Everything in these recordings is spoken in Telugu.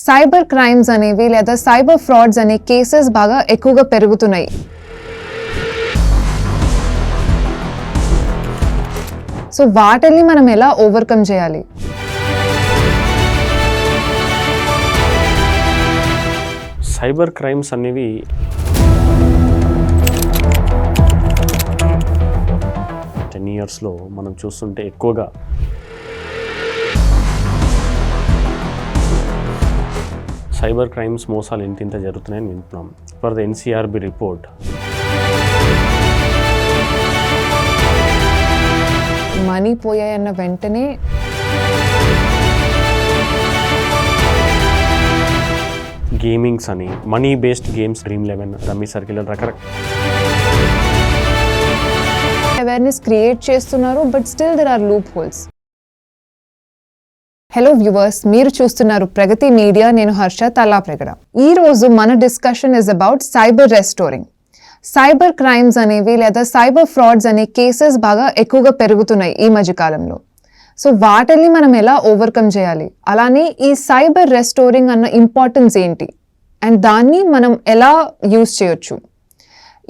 సైబర్ క్రైమ్స్ అనేవి లేదా సైబర్ ఫ్రాడ్స్ అనే కేసెస్ బాగా ఎక్కువగా పెరుగుతున్నాయి. సో వాటిని మనం ఎలా ఓవర్కమ్ చేయాలి? సైబర్ క్రైమ్స్ అనేవి ఇయర్స్లో మనం చూస్తుంటే ఎక్కువగా సైబర్ క్రైమ్స్ మోసాలు ఇంత జరుగుతున్నాయని వింటున్నాం. For the NCRB report money పోయాయన్న వెంటనే గేమింగ్స్ అని, money based games, Dream11, rummy circle రకరకాల అవేర్నెస్ క్రియేట్ చేస్తున్నారు. But still there are loopholes. Hello viewers, మీరు చూస్తున్నారు ప్రగతి మీడియా. నేను హర్ష తల్లాప్రగడ. ఈ రోజు మన discussion is about cyber restoring. Cyber crimes అనేవి లేదా సైబర్ ఫ్రాడ్స్ అనే కేసెస్ బాగా ఎక్కువగా పెరుగుతున్నాయి ఈ మధ్యకాలంలో. సో వాటిని మనం ఎలా ఓవర్కమ్ చేయాలి, అలానే ఈ సైబర్ రెస్టోరింగ్ అన్న ఇంపార్టెన్స్ ఏంటి అండ్ దాన్ని మనం ఎలా యూజ్ చేయొచ్చు,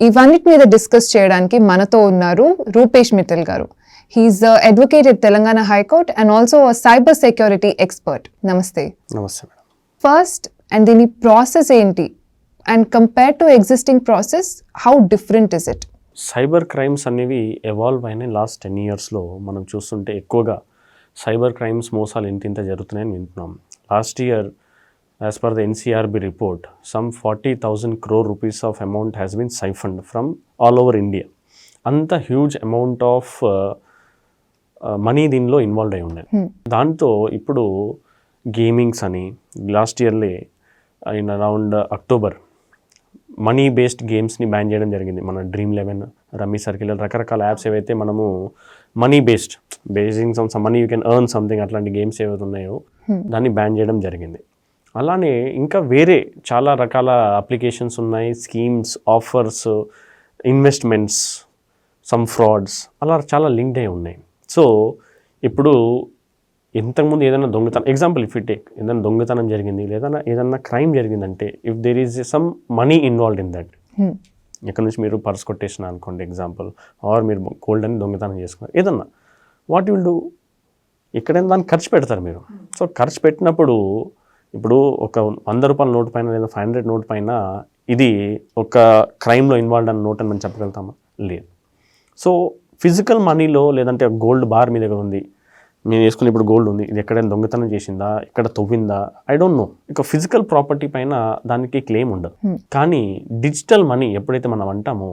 ఇవన్నిటి మీద డిస్కస్ చేయడానికి మనతో ఉన్నారు రూపేష్ మిట్టల్ గారు. He's an advocate at Telangana High Court and also a cyber security expert. Namaste. నమస్తే మేడం. First, and దీని ప్రాసెస్ ఏంటి and compared to existing process, how different is it? Cyber crimes అనేవి ఎవాల్వ్ అయిన లాస్ట్ 10 ఇయర్స్లో మనం చూస్తుంటే ఎక్కువగా సైబర్ క్రైమ్స్ మోసాలు ఇంత జరుగుతున్నాయని వింటున్నాం. Last year as per the NCRB report some 40,000 crore rupees of amount has been siphoned from all over India. అంత హ్యూజ్ అమౌంట్ ఆఫ్ మనీ దీనిలో ఇన్వాల్వ్ అయి ఉండేది. దాంతో ఇప్పుడు గేమింగ్స్ అని లాస్ట్ ఇయర్లే in around October money based గేమ్స్ని బ్యాన్ చేయడం జరిగింది. మన Dream11, రమ్మీ సర్కిల్ రకరకాల యాప్స్ ఏవైతే మనము money basing some money you can earn something అట్లాంటి గేమ్స్ ఏవైతే ఉన్నాయో దాన్ని బ్యాన్ చేయడం జరిగింది. అలానే ఇంకా వేరే చాలా రకాల అప్లికేషన్స్ ఉన్నాయి, schemes, offers, investments, some frauds అలా చాలా లింక్డ్ అయి ఉన్నాయి. సో ఇప్పుడు ఇంతకుముందు ఏదైనా దొంగతనం, ఎగ్జాంపుల్ ఇఫ్ యూ టేక్ ఏదైనా దొంగతనం జరిగింది లేదా ఏదైనా క్రైమ్ జరిగిందంటే if there is some money involved in that, ఎక్కడి నుంచి మీరు పర్స్ కొట్టేసిన అనుకోండి ఎగ్జాంపుల్, ఆర్ మీరు గోల్డ్ అని దొంగతనం చేసుకున్నారు ఏదన్నా, వాట్ విల్ డూ, ఎక్కడైనా దాన్ని ఖర్చు పెడతారు మీరు. సో ఖర్చు పెట్టినప్పుడు ఇప్పుడు ఒక 100 రూపాయల నోటు పైన లేదా 500 నోటు పైన ఇది ఒక క్రైమ్లో ఇన్వాల్వ్డ్ అన్న నోట్ అని మనం చెప్పగలుగుతామా? లేదు. సో ఫిజికల్ మనీలో లేదంటే గోల్డ్ బార్ మీ దగ్గర ఉంది, నేను వేసుకుని ఇప్పుడు గోల్డ్ ఉంది, ఇది ఎక్కడైనా దొంగతనం చేసిందా, ఎక్కడ తవ్విందా, ఐ డోంట్ నో. ఇక ఫిజికల్ ప్రాపర్టీ పైన దానికి క్లెయిమ్ ఉండదు. కానీ డిజిటల్ మనీ ఎప్పుడైతే మనం అంటామో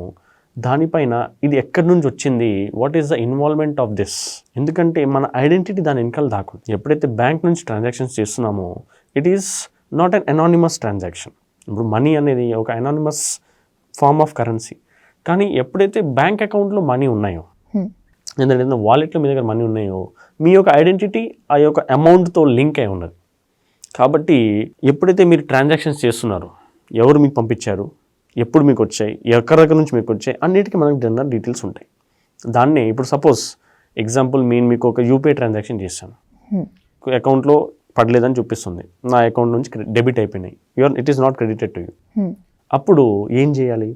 దానిపైన ఇది ఎక్కడి నుంచి వచ్చింది, what is the involvement of this, ఎందుకంటే మన ఐడెంటిటీ దాని వెనకాల దాకుంది. ఎప్పుడైతే బ్యాంక్ నుంచి ట్రాన్సాక్షన్స్ చేస్తున్నామో it is not an anonymous transaction. ఇప్పుడు మనీ అనేది ఒక అనానిమస్ ఫార్మ్ ఆఫ్ కరెన్సీ. కానీ ఎప్పుడైతే బ్యాంక్ అకౌంట్లో మనీ ఉన్నాయో, ఎందుకంటే వాలెట్లో మీ దగ్గర మనీ ఉన్నాయో, మీ యొక్క ఐడెంటిటీ ఆ యొక్క అమౌంట్తో లింక్ అయి ఉన్నది. కాబట్టి ఎప్పుడైతే మీరు ట్రాన్సాక్షన్స్ చేస్తున్నారో, ఎవరు మీకు పంపించారు, ఎప్పుడు మీకు వచ్చాయి, ఎక్కడెక్కడ నుంచి మీకు వచ్చాయి, అన్నిటికీ మనకు జనరల్ డీటెయిల్స్ ఉంటాయి. దాన్నే ఇప్పుడు సపోజ్ ఎగ్జాంపుల్ నేను మీకు ఒక యూపీఐ ట్రాన్సాక్షన్ చేశాను, అకౌంట్లో పడలేదని చూపిస్తుంది, నా అకౌంట్ నుంచి డెబిట్ అయిపోయినాయి, it is not credited to you. అప్పుడు ఏం చేయాలి?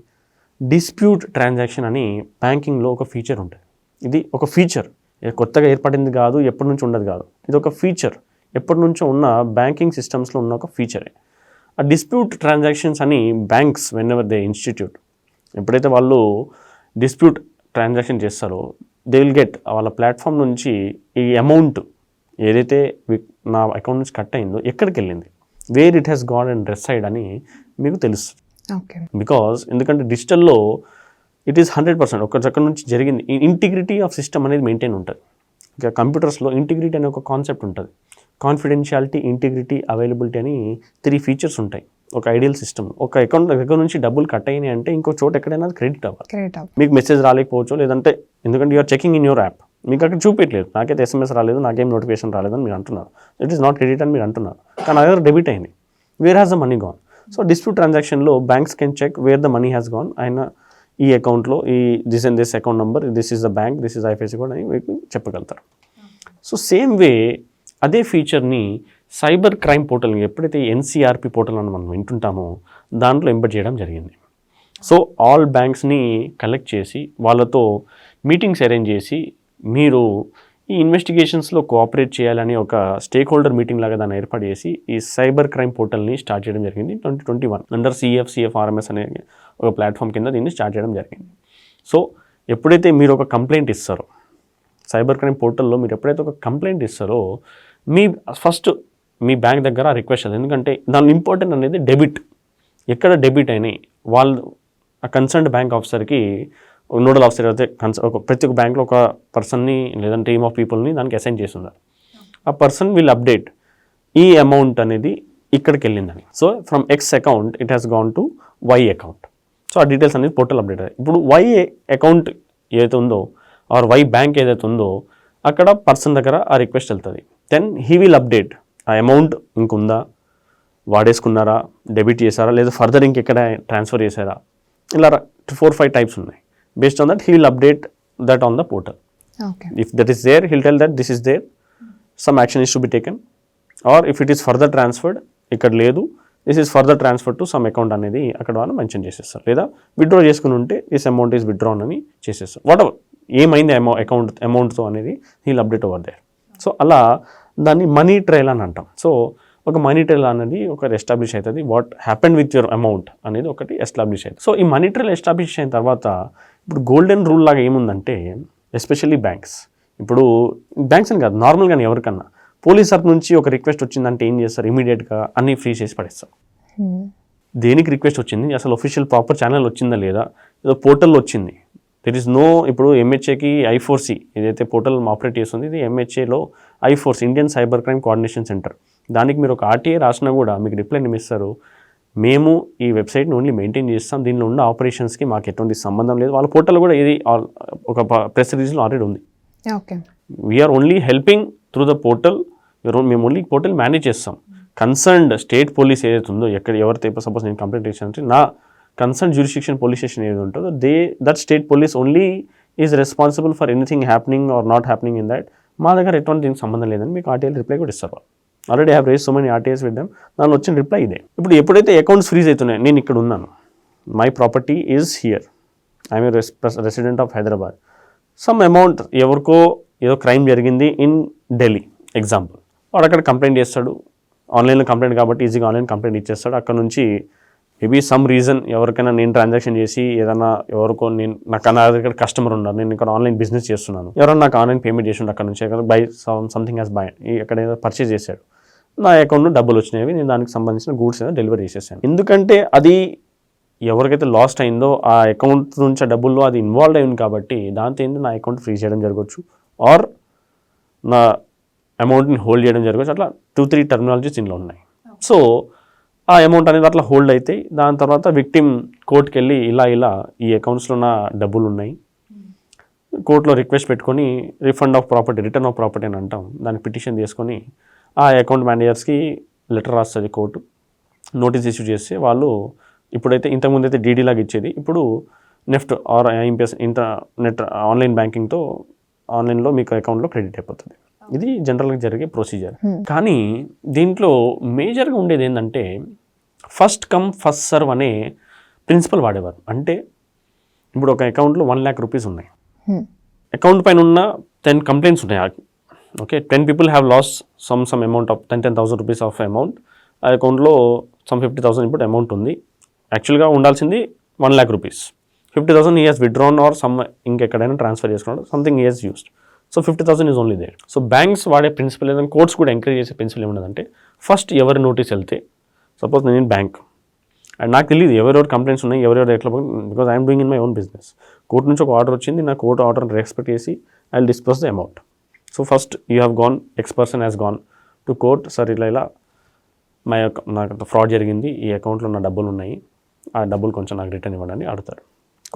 డిస్ప్యూట్ ట్రాన్సాక్షన్ అని బ్యాంకింగ్లో ఒక ఫీచర్ ఉంటుంది. ఇది ఒక ఫీచర్, కొత్తగా ఏర్పడింది కాదు, ఎప్పటి నుంచి ఉండదు కాదు, ఇది ఒక ఫీచర్, ఎప్పటి నుంచో ఉన్న బ్యాంకింగ్ సిస్టమ్స్లో ఉన్న ఒక ఫీచరే. ఆ డిస్ప్యూట్ ట్రాన్సాక్షన్స్ అని banks when ever they institute, ఎప్పుడైతే వాళ్ళు డిస్ప్యూట్ ట్రాన్సాక్షన్ చేస్తారో దే విల్ గెట్ వాళ్ళ ప్లాట్ఫామ్ నుంచి ఈ అమౌంట్ ఏదైతే నా అకౌంట్ నుంచి కట్ అయిందో ఎక్కడికి వెళ్ళింది, where it has gone and reside అని మీకు తెలుస్తుంది. బికాజ్ ఎందుకంటే డిజిటల్లో ఇట్ ఈస్ 100% ఒక దగ్గర నుంచి జరిగింది. ఇంటిగ్రిటీ ఆఫ్ సిస్టమ్ అనేది మెయింటైన్ ఉంటుంది. ఇక కంప్యూటర్స్లో ఇంటిగ్రిటీ అనే ఒక కాన్సెప్ట్ ఉంటుంది. కాన్ఫిడెన్షియాలిటీ, ఇంటిగ్రిటీ, అవైలబిలిటీ అని 3 ఫీచర్స్ ఉంటాయి ఒక ఐడియల్ సిస్టమ్. ఒక అకౌంట్ దగ్గర నుంచి డబ్బులు కట్ అయినాయి అంటే ఇంకో చోట ఎక్కడైనా క్రెడిట్ అవ్వాలి. మీకు మెసేజ్ రాలేకపోవచ్చు, లేదంటే ఎందుకంటే you are checking in your app, మీకు అక్కడ చూపించలేదు, నాకైతే SMS రాలేదు, నాకేం నోటిఫికేషన్ రాలేదని మీరు అంటున్నారు, ఇట్ ఈస్ నాట్ క్రెడిట్ అని మీరు అంటున్నారు, కానీ అదే డెబిట్ అయింది, where has the money gone. So dispute ట్రాన్సాక్షన్లో banks can check where the money has gone. ఆయన ఈ అకౌంట్లో ఈ this and this account number, this is the bank, this is IFSC code అని మీకు చెప్పగలుగుతారు. సో సేమ్ వే అదే ఫీచర్ని సైబర్ క్రైమ్ పోర్టల్ ఎప్పుడైతే ఎన్సీఆర్పి పోర్టల్ అని మనం వింటుంటామో దాంట్లో ఎంబెడ్ చేయడం జరిగింది. సో ఆల్ బ్యాంక్స్ని కలెక్ట్ చేసి వాళ్ళతో మీటింగ్స్ అరేంజ్ చేసి మీరు ఈ ఇన్వెస్టిగేషన్స్లో కోఆపరేట్ చేయాలని ఒక స్టేక్ హోల్డర్ మీటింగ్ లాగా దాన్ని ఏర్పాటు చేసి ఈ సైబర్ క్రైమ్ పోర్టల్ని స్టార్ట్ చేయడం జరిగింది 2021 అండర్ సిఎఫ్ఆర్ఎంఎస్ అనే ఒక ప్లాట్ఫామ్ కింద దీన్ని స్టార్ట్ చేయడం జరిగింది. సో ఎప్పుడైతే మీరు ఒక కంప్లైంట్ ఇస్తారో సైబర్ క్రైమ్ పోర్టల్లో మీరు ఎప్పుడైతే ఒక కంప్లైంట్ ఇస్తారో ఫస్ట్ మీ బ్యాంక్ దగ్గర రిక్వెస్ట్ చేయాలి. ఎందుకంటే దాని ఇంపార్టెంట్ అనేది డెబిట్. ఎక్కడ డెబిట్ అయినాయి వాళ్ళు ఆ కన్సర్న్డ్ బ్యాంక్ ఆఫీసర్కి నోడల్ ఆఫీసర్ అయితే ప్రతి ఒక్క బ్యాంక్లో ఒక పర్సన్ని లేదంటే టీమ్ ఆఫ్ పీపుల్ని దానికి అసైన్ చేస్తున్నారు. ఆ పర్సన్ విల్ అప్డేట్ ఈ అమౌంట్ అనేది ఇక్కడికి వెళ్ళిందని. So from X account it has gone to Y account. So ఆ డీటెయిల్స్ అనేది పోర్టల్ అప్డేట్ అయ్యాయి. ఇప్పుడు వై అకౌంట్ ఏదైతే ఉందో ఆర్ వై బ్యాంక్ ఏదైతే ఉందో అక్కడ పర్సన్ దగ్గర ఆ రిక్వెస్ట్ వెళ్తుంది. దెన్ హీ విల్ అప్డేట్ ఆ అమౌంట్ ఇంకుందా, వాడేసుకున్నారా, డెబిట్ చేశారా, లేదా ఫర్దర్ ఇంకెక్కడ ట్రాన్స్ఫర్ చేశారా, ఇలా 4-5 టైప్స్ ఉన్నాయి. Based on that he will update that on the portal. If that is there he'll tell that this is there, some action is to be taken, or if it is further transferred ఇక్కడ లేదు this is further transfer to some account అనేది అక్కడ వాళ్ళు మెన్షన్ చేసేస్తారు. లేదా విత్డ్రా చేసుకుని ఉంటే దిస్ అమౌంట్ ఈస్ విత్డ్రాన్ అని చేసేస్తారు. వాట్ ఎవర్ ఏమైంది అమౌంట్తో అనేది he'll update over there. So అలా దాన్ని మనీ ట్రైల్ అని అంటాం. సో ఒక మనీ ట్రైల్ అనేది ఒకటి ఎస్టాబ్లిష్ అవుతుంది. What happened with your amount అనేది ఒకటి ఎస్టాబ్లిష్ అవుతుంది. సో ఈ మనీ ట్రైల్ ఎస్టాబ్లిష్ అయిన తర్వాత ఇప్పుడు గోల్డెన్ రూల్ లాగా ఏముందంటే ఎస్పెషల్లీ బ్యాంక్స్, ఇప్పుడు బ్యాంక్స్ అని కాదు నార్మల్గా ఎవరికన్నా పోలీస్ తరఫు నుంచి ఒక రిక్వెస్ట్ వచ్చిందంటే ఏం చేస్తారు, ఇమీడియట్గా అన్ని ఫ్రీ చేసి పడేస్తారు. దేనికి రిక్వెస్ట్ వచ్చింది, అసలు ఒఫిషియల్ ప్రాపర్ ఛానల్ వచ్చిందా లేదా, ఏదో పోర్టల్లో వచ్చింది. దెర్ ఇస్ నో, ఇప్పుడు ఎంహెచ్ఏకి I4C ఏదైతే పోర్టల్ ఆపరేట్ చేస్తుంది ఇది ఎంహెచ్ఏలో I4C Indian cyber crime coordination centre. దానికి మీరు ఒక RTA రాసినా కూడా మీకు రిప్లై ఇస్తారు, మేము ఈ వెబ్సైట్ని ఓన్లీ మెయింటైన్ చేస్తాం, దీనిలో ఉన్న ఆపరేషన్స్కి మాకు ఎటువంటి సంబంధం లేదు. వాళ్ళ పోర్టల్ కూడా ఇది ఒక ప్రెస్ రిలీజ్లో ఆల్రెడీ ఉంది. Okay, we are only helping through the portal, మేము ఓన్లీ పోర్టల్ మేనేజ్ చేస్తాం. కన్సర్న్డ్ స్టేట్ పోలీస్ ఏదైతే ఉందో ఎవరైతే సపోజ్ నేను కంప్లైంట్ చేశానంటే నా కన్సర్న్ జ్యూరిస్డిక్షన్ పోలీస్ స్టేషన్ ఏది ఉంటుందో that state police only is responsible for anything happening or not happening in that. మా దగ్గర ఎటువంటి దీనికి సంబంధం లేదని మీకు RTL రిప్లై కూడా ఇస్తారు. Already have raised so many RTAs with them. దానిలో వచ్చిన రిప్లై ఇదే. ఇప్పుడు ఎప్పుడైతే అకౌంట్స్ ఫ్రీజ్ అవుతున్నాయి, నేను ఇక్కడ ఉన్నాను, my property is here, I'm resident of Hyderabad, some amount ఎవరికో ఏదో క్రైమ్ జరిగింది ఇన్ ఢిల్లీ ఎగ్జాంపుల్, వాడు అక్కడ కంప్లైంట్ చేస్తాడు. ఆన్లైన్లో కంప్లైంట్ కాబట్టి ఈజీగా ఆన్లైన్ కంప్లైంట్ ఇచ్చేస్తాడు. అక్కడ నుంచి మేబీ సమ్ రీజన్ ఎవరికైనా నేను ట్రాన్సాక్షన్ చేసి ఏదైనా ఎవరికో నా దగ్గర కస్టమర్ ఉన్నారు, నేను ఇక్కడ ఆన్లైన్ బిజినెస్ చేస్తున్నాను, ఎవరైనా నాకు ఆన్లైన్ పేమెంట్ చేసి అక్కడ నుంచి బై సంథింగ్ యాజ్ బై ఎక్కడ ఏదో పర్చేస్ చేశాడు, నా అకౌంట్లో డబ్బులు వచ్చినాయి, నేను దానికి సంబంధించిన గూడ్స్ ఏదో డెలివరీ చేసేసాను. ఎందుకంటే అది ఎవరికైతే లాస్ట్ అయిందో ఆ అకౌంట్ నుంచి ఆ డబ్బుల్లో అది ఇన్వాల్వ్ అయింది కాబట్టి దాంతో ఏంటి నా అకౌంట్ ఫ్రీజ్ చేయడం జరగవచ్చు, ఆర్ నా అమౌంట్ని హోల్డ్ చేయడం జరగవచ్చు. అట్లా 2-3 టర్మినాలజీస్ దీనిలో ఉన్నాయి. సో ఆ అమౌంట్ అనేది అట్లా హోల్డ్ అయితే దాని తర్వాత విక్టిమ్ కోర్టుకి వెళ్ళి ఇలా ఈ అకౌంట్స్లో నా డబ్బులు ఉన్నాయి, కోర్టులో రిక్వెస్ట్ పెట్టుకొని refund of property, return of property అని అంటాం, దానికి పిటిషన్ తీసుకొని ఆ అకౌంట్ మేనేజర్స్కి లెటర్ రాస్తుంది కోర్టు, నోటీస్ ఇష్యూ చేస్తే వాళ్ళు ఇప్పుడైతే ఇంతకుముందు అయితే DD లాగా ఇచ్చేది, ఇప్పుడు NEFT or IMPS internet online బ్యాంకింగ్తో ఆన్లైన్లో మీకు అకౌంట్లో క్రెడిట్ అయిపోతుంది. ఇది జనరల్గా జరిగే ప్రొసీజర్. కానీ దీంట్లో మేజర్గా ఉండేది ఏంటంటే ఫస్ట్ కమ్ ఫస్ట్ సర్వ్ అనే ప్రిన్సిపల్ వాడేవారు. అంటే ఇప్పుడు ఒక అకౌంట్లో 1 lakh rupees ఉన్నాయి, అకౌంట్ పైన ఉన్న 10 కంప్లైంట్స్ ఉన్నాయి. Okay, 10 people have lost some amount of 10,000 rupees of amount. ఆ అకౌంట్లో సమ్ 50,000 ఇప్పుడు అమౌంట్ ఉంది. యాక్చువల్గా ఉండాల్సింది 1 lakh rupees. 50,000 he has withdrawn or some ఇంకెక్కడైనా ట్రాన్స్ఫర్ చేసుకున్నాడు, something he has used. So 50,000 is only there. So banks వాడే ప్రిన్సిపల్ ఏదైనా కోర్ట్స్ కూడా ఎంకరేజ్ చేసే ప్రిన్సిపల్ ఏముండదంటే ఫస్ట్ ఎవరి నోటీస్ వెళ్తే, సపోజ్ నేను బ్యాంక్ అండ్ నాకు తెలియదు ఎవరెవరు కంప్లైంట్స్ ఉన్నాయి, ఎవరెవరు ఎట్లా, because I'm doing in my own business. Court నుంచి ఒక ఆర్డర్ వచ్చింది, నా కోర్టు ఆర్డర్ని రెస్పెక్ట్ చేసి I will disperse the amount. So first you have gone, X person has gone to court, sir ఇలా నాకు ఫ్రాడ్ జరిగింది, ఈ అకౌంట్లో నా డబ్బులు ఉన్నాయి, ఆ డబ్బులు కొంచెం నాకు రిటర్న్ ఇవ్వడానికి అడుగుతారు.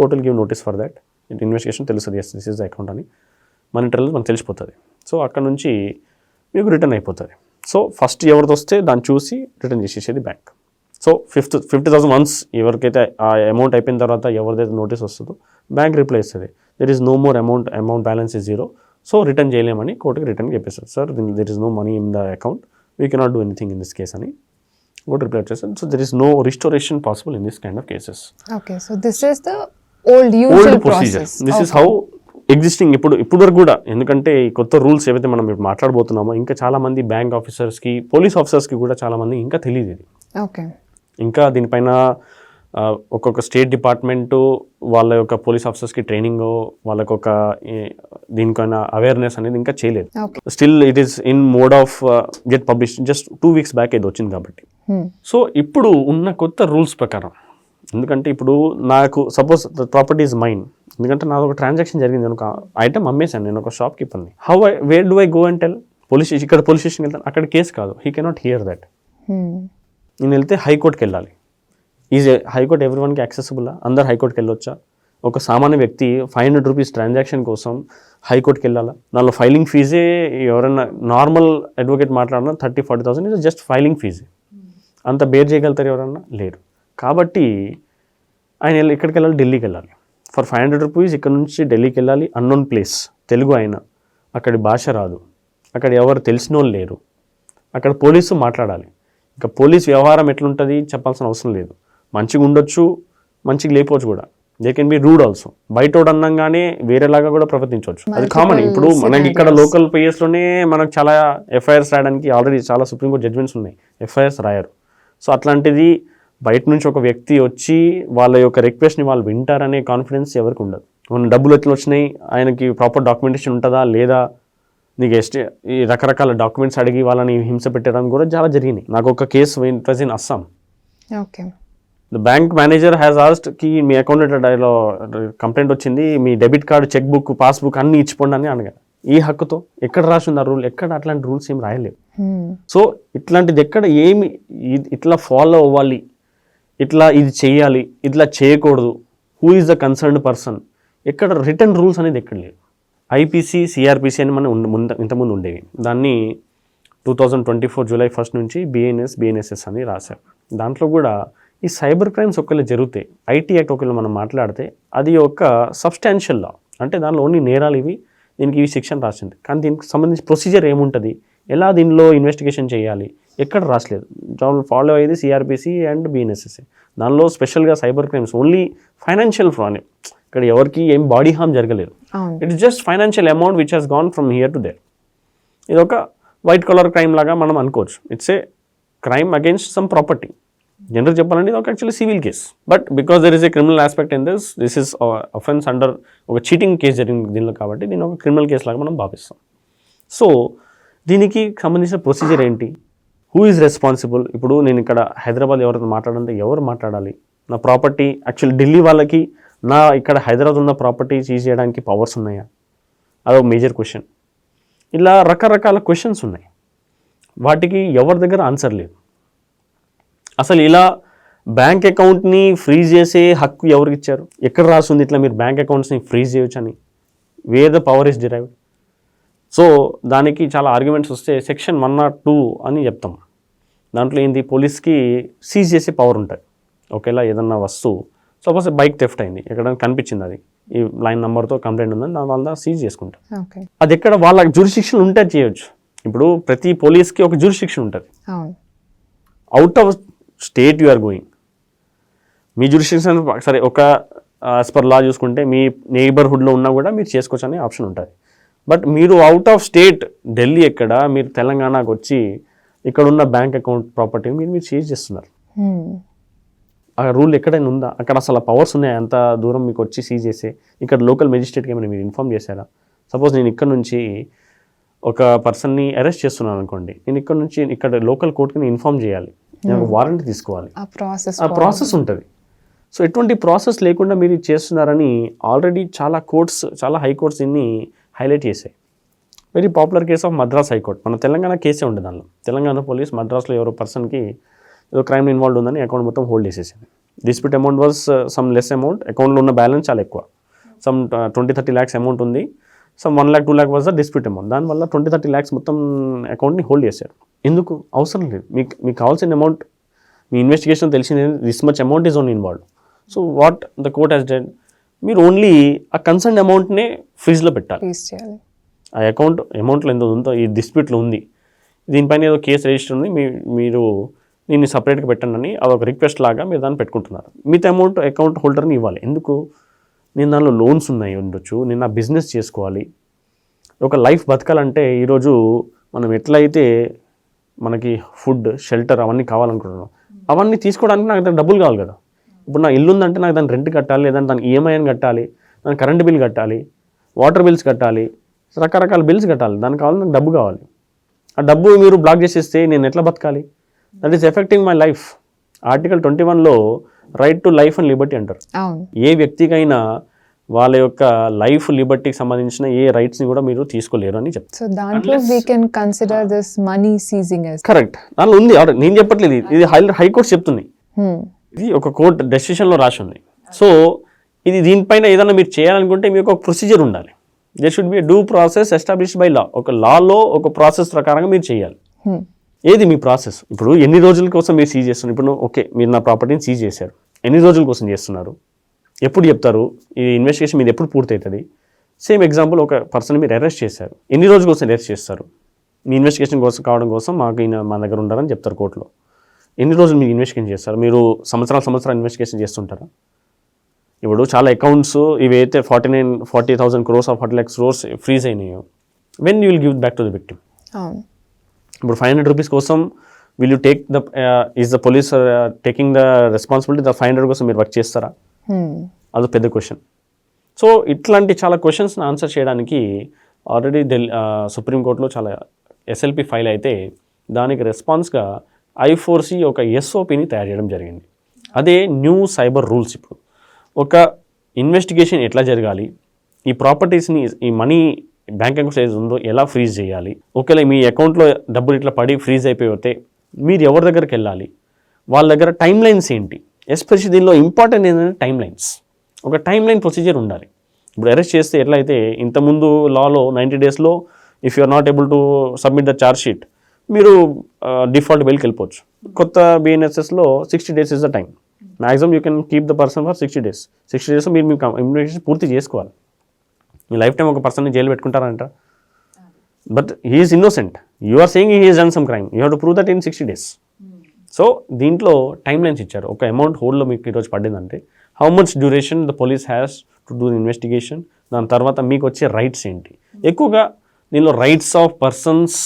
Court will give notice for that. Investigation తెలుస్తుంది, yes this is the account అని మనీ ట్రైల్ మనకు తెలిసిపోతుంది. సో అక్కడ నుంచి మీకు రిటర్న్ అయిపోతుంది. సో ఫస్ట్ ఎవరిది వస్తే దాన్ని చూసి రిటర్న్ చేసేసేది బ్యాంక్. సో 50,000 వన్స్ ఎవరికైతే ఆ అమౌంట్ అయిపోయిన తర్వాత ఎవరిదైతే నోటీస్ వస్తుందో బ్యాంక్ రిప్లై ఇస్తుంది, there is no more amount balance is 0, so return చేయలేమని కోర్టుకి రిటర్న్ చెప్పేస్తారు. Sir there is no money in the account, we cannot do anything in this case అని కూడా రిప్లై చేశారు. So there is no restoration possible in this kind of cases. Okay, so this is the old usual procedure. This is how existing ఇప్పుడు వరకు కూడా. ఎందుకంటే ఈ కొత్త రూల్స్ ఏవైతే మనం ఇప్పుడు మాట్లాడబోతున్నామో ఇంకా చాలా మంది బ్యాంక్ ఆఫీసర్స్కి, పోలీస్ ఆఫీసర్స్కి కూడా చాలా మంది ఇంకా తెలియదు ఇది. ఓకే, ఇంకా దీనిపైన ఒక్కొక్క స్టేట్ డిపార్ట్మెంటు వాళ్ళ యొక్క పోలీస్ ఆఫీసర్స్కి ట్రైనింగ్, వాళ్ళకు ఒక దీనికైనా అవేర్నెస్ అనేది ఇంకా చేయలేదు. Still it is in mode of get publish. Just 2 weeks back ఇది వచ్చింది కాబట్టి. సో ఇప్పుడు ఉన్న కొత్త రూల్స్ ప్రకారం, ఎందుకంటే ఇప్పుడు నాకు suppose the property is mine, ఎందుకంటే నాది ఒక ట్రాన్సాక్షన్ జరిగింది, నేను ఒక ఐటమ్ అమ్మేశాను, నేను ఒక షాప్ కీపర్ని. Where do I go and tell police station? ఇక్కడ పోలీస్ స్టేషన్కి వెళ్తాను, అక్కడ కేసు కాదు, హీ కెనాట్ హియర్ దట్. నేను వెళ్తే హైకోర్టుకి వెళ్ళాలి. ఈజ్ హైకోర్టు ఎవ్రీ వన్కి యాక్సెసిబుల్లా? అందరు హైకోర్టుకి వెళ్ళొచ్చా? ఒక సామాన్య వ్యక్తి 500 rupees ట్రాన్సాక్షన్ కోసం హైకోర్టుకి వెళ్ళాలా? దానిలో ఫైలింగ్ ఫీజే ఎవరైనా నార్మల్ అడ్వకేట్ మాట్లాడినా 30,000-40,000 ఇది జస్ట్ ఫైలింగ్ ఫీజే. అంత బేర్ చేయగలుగుతారు ఎవరన్నా? లేరు. కాబట్టి ఆయన ఎక్కడికి వెళ్ళాలి? ఢిల్లీకి వెళ్ళాలి. ఫర్ 500 rupees ఇక్కడ నుంచి ఢిల్లీకి వెళ్ళాలి. అన్నోన్ ప్లేస్, తెలుగు అయినా, అక్కడి భాష రాదు, అక్కడ ఎవరు తెలిసిన వాళ్ళు లేరు, అక్కడ పోలీసు మాట్లాడాలి. ఇంకా పోలీస్ వ్యవహారం ఎట్లుంటుంది చెప్పాల్సిన అవసరం లేదు. మంచిగా ఉండొచ్చు, మంచిగా లేకపోవచ్చు కూడా. They can be rude also. బయటోడు అన్నంగానే వేరేలాగా కూడా ప్రవర్తించవచ్చు, అది కామన్. ఇప్పుడు మనకి ఇక్కడ లోకల్ పిఎస్లోనే మనకు చాలా ఎఫ్ఐఆర్స్ రాయడానికి ఆల్రెడీ చాలా సుప్రీంకోర్టు జడ్జ్మెంట్స్ ఉన్నాయి, ఎఫ్ఐఆర్స్ రాయరు. సో అట్లాంటిది బయట నుంచి ఒక వ్యక్తి వచ్చి వాళ్ళ యొక్క రిక్వెస్ట్ని వాళ్ళు వింటారనే కాన్ఫిడెన్స్ ఎవరికి ఉండదు. మన డబ్బులు ఎట్లా వచ్చినాయి, ఆయనకి ప్రాపర్ డాక్యుమెంటేషన్ ఉంటుందా లేదా, నీకు ఈ రకరకాల డాక్యుమెంట్స్ అడిగి వాళ్ళని హింస పెట్టడం కూడా చాలా జరిగినాయి. నాకు ఒక case it was in Assam. Okay, the bank manager has asked కి మీ అకౌంట్లో కంప్లైంట్ వచ్చింది, మీ debit card, cheque book, passbook అన్ని ఇచ్చిపోండి అని అడగారు. ఈ హక్కుతో ఎక్కడ రాసింది ఆ రూల్? ఎక్కడ అట్లాంటి రూల్స్ ఏం రాయలేవు. సో ఇట్లాంటిది ఎక్కడ ఏమి ఇట్లా ఫాలో అవ్వాలి, ఇట్లా ఇది చేయాలి, ఇట్లా చేయకూడదు, who is the concerned person, ఎక్కడ రిటర్న్ రూల్స్ అనేది ఎక్కడ లేదు. ఐపీసీ, సిఆర్పిసి అని మనం ఇంతకుముందు ఉండేవి. దాన్ని 2024 July 1 నుంచి బిఎన్ఎస్ఎస్ అని రాశారు. దాంట్లో కూడా ఈ సైబర్ క్రైమ్స్ ఒకవేళ జరిగితే, ఐటీ యాక్ట్ ఒకవేళ మనం మాట్లాడితే అది ఒక సబ్స్టాన్షియల్ లా, అంటే దానిలో ఓన్లీ నేరాలు ఇవి, దీనికి ఇవి శిక్షణ రాసింది. కానీ దీనికి సంబంధించి ప్రొసీజర్ ఏముంటుంది, ఎలా దీనిలో ఇన్వెస్టిగేషన్ చేయాలి, ఎక్కడ రాసలేదు. ఫాలో అయ్యేది సిఆర్పిసి అండ్ బిఎన్ఎస్ఎస్. దానిలో స్పెషల్గా cyber crimes only financial fraud, ఇక్కడ ఎవరికి ఏం బాడీ హార్మ్ జరగలేదు. It is just financial amount which has gone from here to there. ఇది ఒక వైట్ కలర్ క్రైమ్ లాగా మనం అనుకోవచ్చు. It's a crime against some property. General చెప్పాలంటే ఇది ఒక actually civil case, but because there is a criminal aspect in this is offence under ఒక చీటింగ్ కేసు జరిగింది దీనిలో, కాబట్టి దీన్ని ఒక క్రిమినల్ కేసు లాగా మనం భావిస్తాం. సో దీనికి సంబంధించిన ప్రొసీజర్ ఏంటి, హూ ఈజ్ రెస్పాన్సిబుల్? ఇప్పుడు నేను ఇక్కడ హైదరాబాద్ ఎవరైతే మాట్లాడాలంటే ఎవరు మాట్లాడాలి? నా ప్రాపర్టీ యాక్చువల్లీ ఢిల్లీ వాళ్ళకి నా ఇక్కడ హైదరాబాద్ ఉన్న ప్రాపర్టీ సీజ్ చేయడానికి పవర్స్ ఉన్నాయా? అదొక మేజర్ క్వశ్చన్. ఇలా రకరకాల క్వశ్చన్స్ ఉన్నాయి, వాటికి ఎవరి దగ్గర ఆన్సర్ లేదు. అసలు ఇలా బ్యాంక్ అకౌంట్ని ఫ్రీజ్ చేసే హక్కు ఎవరికి ఇచ్చారు? ఎక్కడ రాస్తుంది ఇట్లా మీరు బ్యాంక్ అకౌంట్స్ని ఫ్రీజ్ చేయొచ్చు అని? Wear the power is derived? So దానికి చాలా ఆర్గ్యుమెంట్స్ వస్తే సెక్షన్ 102 అని చెప్తాం. దాంట్లో ఏంది, పోలీస్కి సీజ్ చేసే పవర్ ఉంటుంది. ఒకేలా ఏదన్నా వస్తువు, సపోజ్ బైక్ థెఫ్ట్ అయింది, ఎక్కడైనా కనిపించింది, అది ఈ లైన్ నెంబర్తో కంప్లైంట్ ఉందని దాని వల్ల సీజ్ చేసుకుంటాం. అది ఎక్కడ వాళ్ళ జ్యూరిస్డిక్షన్ ఉంటే చేయొచ్చు. ఇప్పుడు ప్రతి పోలీస్కి ఒక జ్యూరిస్డిక్షన్ ఉంటుంది. Out of state you are going, మీ జ్యూరిస్డిక్షన్ సరే ఒక యాజ్ పర్ లా చూసుకుంటే మీ నైబర్హుడ్లో ఉన్నా కూడా మీరు చేసుకోవచ్చు అనే ఆప్షన్ ఉంటుంది. బట్ మీరు అవుట్ ఆఫ్ స్టేట్, ఢిల్లీ ఎక్కడ, మీరు తెలంగాణకు వచ్చి ఇక్కడ ఉన్న బ్యాంక్ అకౌంట్ ప్రాపర్టీని మీరు సీజ్ చేస్తున్నారు. ఆ రూల్ ఎక్కడైనా ఉందా? అక్కడ అసలు పవర్స్ ఉన్నాయా? అంత దూరం మీకు వచ్చి సీజ్ చేసే ఇక్కడ లోకల్ మెజిస్ట్రేట్కి ఏమైనా మీరు ఇన్ఫామ్ చేశారా? సపోజ్ నేను ఇక్కడ నుంచి ఒక పర్సన్ని అరెస్ట్ చేస్తున్నాను అనుకోండి, నేను ఇక్కడ నుంచి ఇక్కడ లోకల్ కోర్టుకి నేను ఇన్ఫామ్ చేయాలి, నేను వారెంట్ తీసుకోవాలి, ఆ ప్రాసెస్ ఉంటుంది. సో ఎటువంటి ప్రాసెస్ లేకుండా మీరు చేస్తున్నారని ఆల్రెడీ చాలా కోర్ట్స్, చాలా హైకోర్ట్స్ దీన్ని హైలైట్ చేశాయి. Very popular case of Madras high court, మన తెలంగాణ కేసే ఉంటుంది దానిలో. తెలంగాణ పోలీస్ మద్రాస్లో ఎవరో పర్సన్కి ఏదో క్రైమ్ ఇన్వాల్వ్ ఉందని అకౌంట్ మొత్తం హోల్డ్ చేసేసింది. Dispute amount was some less amount, అకౌంట్లో ఉన్న బ్యాలెన్స్ చాలా ఎక్కువ, సమ్ 20-30 lakhs అమౌంట్ ఉంది, some 1 lakh 2 lakh was the dispute amount. దానివల్ల 20-30 lakhs మొత్తం అకౌంట్ని హోల్డ్ చేశారు. ఎందుకు? అవసరం లేదు. మీకు కావాల్సిన అమౌంట్, మీ ఇన్వెస్టిగేషన్ తెలిసింది this much amount is only involved. So what the court has done, మీరు ఓన్లీ ఆ కన్సర్న్ అమౌంట్నే ఫ్రీజ్లో పెట్టాలి. ఆ అమౌంట్లో ఎంత ఉందో ఈ డిస్ప్యూట్లో ఉంది, దీనిపైన ఏదో కేసు రిజిస్టర్ ఉంది, మీరు దీన్ని సపరేట్గా పెట్టండి అని అదొక రిక్వెస్ట్ లాగా మీరు దాన్ని పెట్టుకుంటున్నారు. మిగతా అమౌంట్ అకౌంట్ హోల్డర్ని ఇవ్వాలి. ఎందుకు? నేను దానిలో లోన్స్ ఉన్నాయి ఉండొచ్చు, నేను నా బిజినెస్ చేసుకోవాలి, ఒక లైఫ్ బతకాలంటే ఈరోజు మనం ఎట్లయితే మనకి ఫుడ్, షెల్టర్ అవన్నీ కావాలనుకుంటున్నాం, అవన్నీ తీసుకోవడానికి నాకు దాని డబ్బులు కావాలి కదా. ఇప్పుడు నా ఇల్లు ఉందంటే నాకు దాని రెంట్ కట్టాలి, లేదంటే దానికి ఈఎంఐ అని కట్టాలి, దాని కరెంట్ బిల్ కట్టాలి, వాటర్ బిల్స్ కట్టాలి, రకరకాల బిల్స్ కట్టాలి, దానికి కావాలి, నాకు డబ్బు కావాలి. ఆ డబ్బు మీరు బ్లాక్ చేసేస్తే నేను ఎట్లా బతకాలి? That is affecting my life. Article 21లో right to life and liberty అంటారు. ఏ వ్యక్తికైనా వాళ్ళ యొక్క లైఫ్ లిబర్టీకి సంబంధించిన ఏ రైట్స్ని కూడా మీరు తీసుకోలేరు అని చెప్తారు. సో దాంట్లో we can consider this money seizing as correct. దానిలో ఉంది, నేను చెప్పట్లేదు, ఇది హైకోర్టు చెప్తుంది, ఇది ఒక కోర్టు డెసిషన్లో రాసి ఉంది. సో ఇది దీనిపైన ఏదైనా మీరు చేయాలనుకుంటే మీకు ఒక ప్రొసీజర్ ఉండాలి. They should be due process established by law. ఒక లాలో ఒక ప్రాసెస్ ప్రకారంగా మీరు చేయాలి. ఏది మీ ప్రాసెస్? ఇప్పుడు ఎన్ని రోజుల కోసం మీరు సీజ్ చేస్తున్నారు? ఇప్పుడు ఓకే, మీరు నా ప్రాపర్టీని సీజ్ చేశారు, ఎన్ని రోజుల కోసం చేస్తున్నారు, ఎప్పుడు చెప్తారు, ఈ ఇన్వెస్టిగేషన్ మీద ఎప్పుడు పూర్తవుతుంది? సేమ్ ఎగ్జాంపుల్, ఒక పర్సన్ మీరు అరెస్ట్ చేశారు, ఎన్ని రోజుల కోసం అరెస్ట్ చేస్తారు? మీ ఇన్వెస్టిగేషన్ కోసం కావడం కోసం మాకు మా దగ్గర ఉండాలని చెప్తారు కోర్టులో. ఎన్ని రోజులు మీరు ఇన్వెస్టిగేషన్ చేస్తారు? మీరు సంవత్సరాలు ఇన్వెస్టిగేషన్ చేస్తుంటారా? ఇప్పుడు చాలా అకౌంట్స్ ఇవైతే 40,000 crores or 40 lakhs crores freeze అయినాయో, when you will give back to the victim? ఇప్పుడు 500 rupees కోసం will you take the is the police taking the responsibility? The 500 కోసం మీరు వర్క్ చేస్తారా? అది పెద్ద క్వశ్చన్. సో ఇట్లాంటి చాలా క్వశ్చన్స్ని ఆన్సర్ చేయడానికి ఆల్రెడీ సుప్రీంకోర్టులో చాలా ఎస్ఎల్పి ఫైల్ అయితే దానికి రెస్పాన్స్గా I4C ఒక SOPని తయారు చేయడం జరిగింది. అదే న్యూ సైబర్ రూల్స్. ఇప్పుడు ఒక ఇన్వెస్టిగేషన్ ఎట్లా జరగాలి, ఈ ప్రాపర్టీస్ని, ఈ మనీ బ్యాంక్ అకౌంట్ ఏది ఉందో ఎలా ఫ్రీజ్ చేయాలి, ఒకవేళ మీ అకౌంట్లో డబ్బులు ఇట్లా పడి ఫ్రీజ్ అయిపోతే మీరు ఎవరి దగ్గరికి వెళ్ళాలి, వాళ్ళ దగ్గర టైమ్ లైన్స్ ఏంటి, ఎస్పెషల్లీ దీనిలో ఇంపార్టెంట్ ఏంటంటే టైమ్ లైన్స్. ఒక టైమ్ లైన్ ప్రొసీజర్ ఉండాలి. ఇప్పుడు అరెస్ట్ చేస్తే ఎట్లయితే ఇంతకుముందు లాలో 90 daysలో if you are not able to submit the charge sheet మీరు డిఫాల్ట్ బెయిల్కి వెళ్ళిపోవచ్చు. కొత్త BNSSలో 60 days is the time. Maximum you can keep the person for 60 days. 60 days మీరు మీ ఇన్వెస్టిగేషన్ పూర్తి చేసుకోవాలి. మీ లైఫ్ టైం ఒక పర్సన్ని జైలు పెట్టుకుంటారంట, but he is innocent. You are saying he is done some crime, you have to prove that in 60 days. So దీంట్లో టైమ్ లైన్స్ ఇచ్చారు. ఒక అమౌంట్ హోల్డ్లో మీకు ఈరోజు పడిందంటే how much duration the police has to do the investigation, దాని తర్వాత మీకు వచ్చే రైట్స్ ఏంటి. ఎక్కువగా దీనిలో రైట్స్ ఆఫ్ పర్సన్స్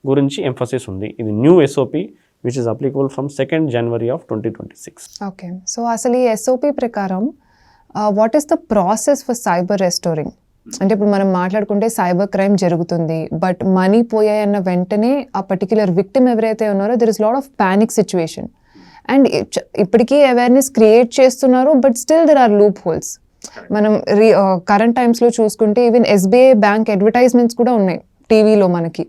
గురించి ఎంఫసిస్ ఉంది. ఇది new SOP which is applicable from 2nd January of 2026. Okay, so అసలు ఈ SOP ప్రకారం what is the process for cyber restoring? అంటే ఇప్పుడు మనం మాట్లాడుకుంటే సైబర్ క్రైమ్ జరుగుతుంది, బట్ మనీ పోయాయన్న వెంటనే ఆ పర్టిక్యులర్ విక్టిమ్ ఎవరైతే ఉన్నారో there is lot of panic situation and ఇప్పటికీ అవేర్నెస్ క్రియేట్ చేస్తున్నారు, but still there are loopholes. మనం కరెంట్ టైమ్స్లో చూసుకుంటే ఈవెన్ SBI బ్యాంక్ అడ్వర్టైజ్మెంట్స్ కూడా ఉన్నాయి టీవీలో మనకి.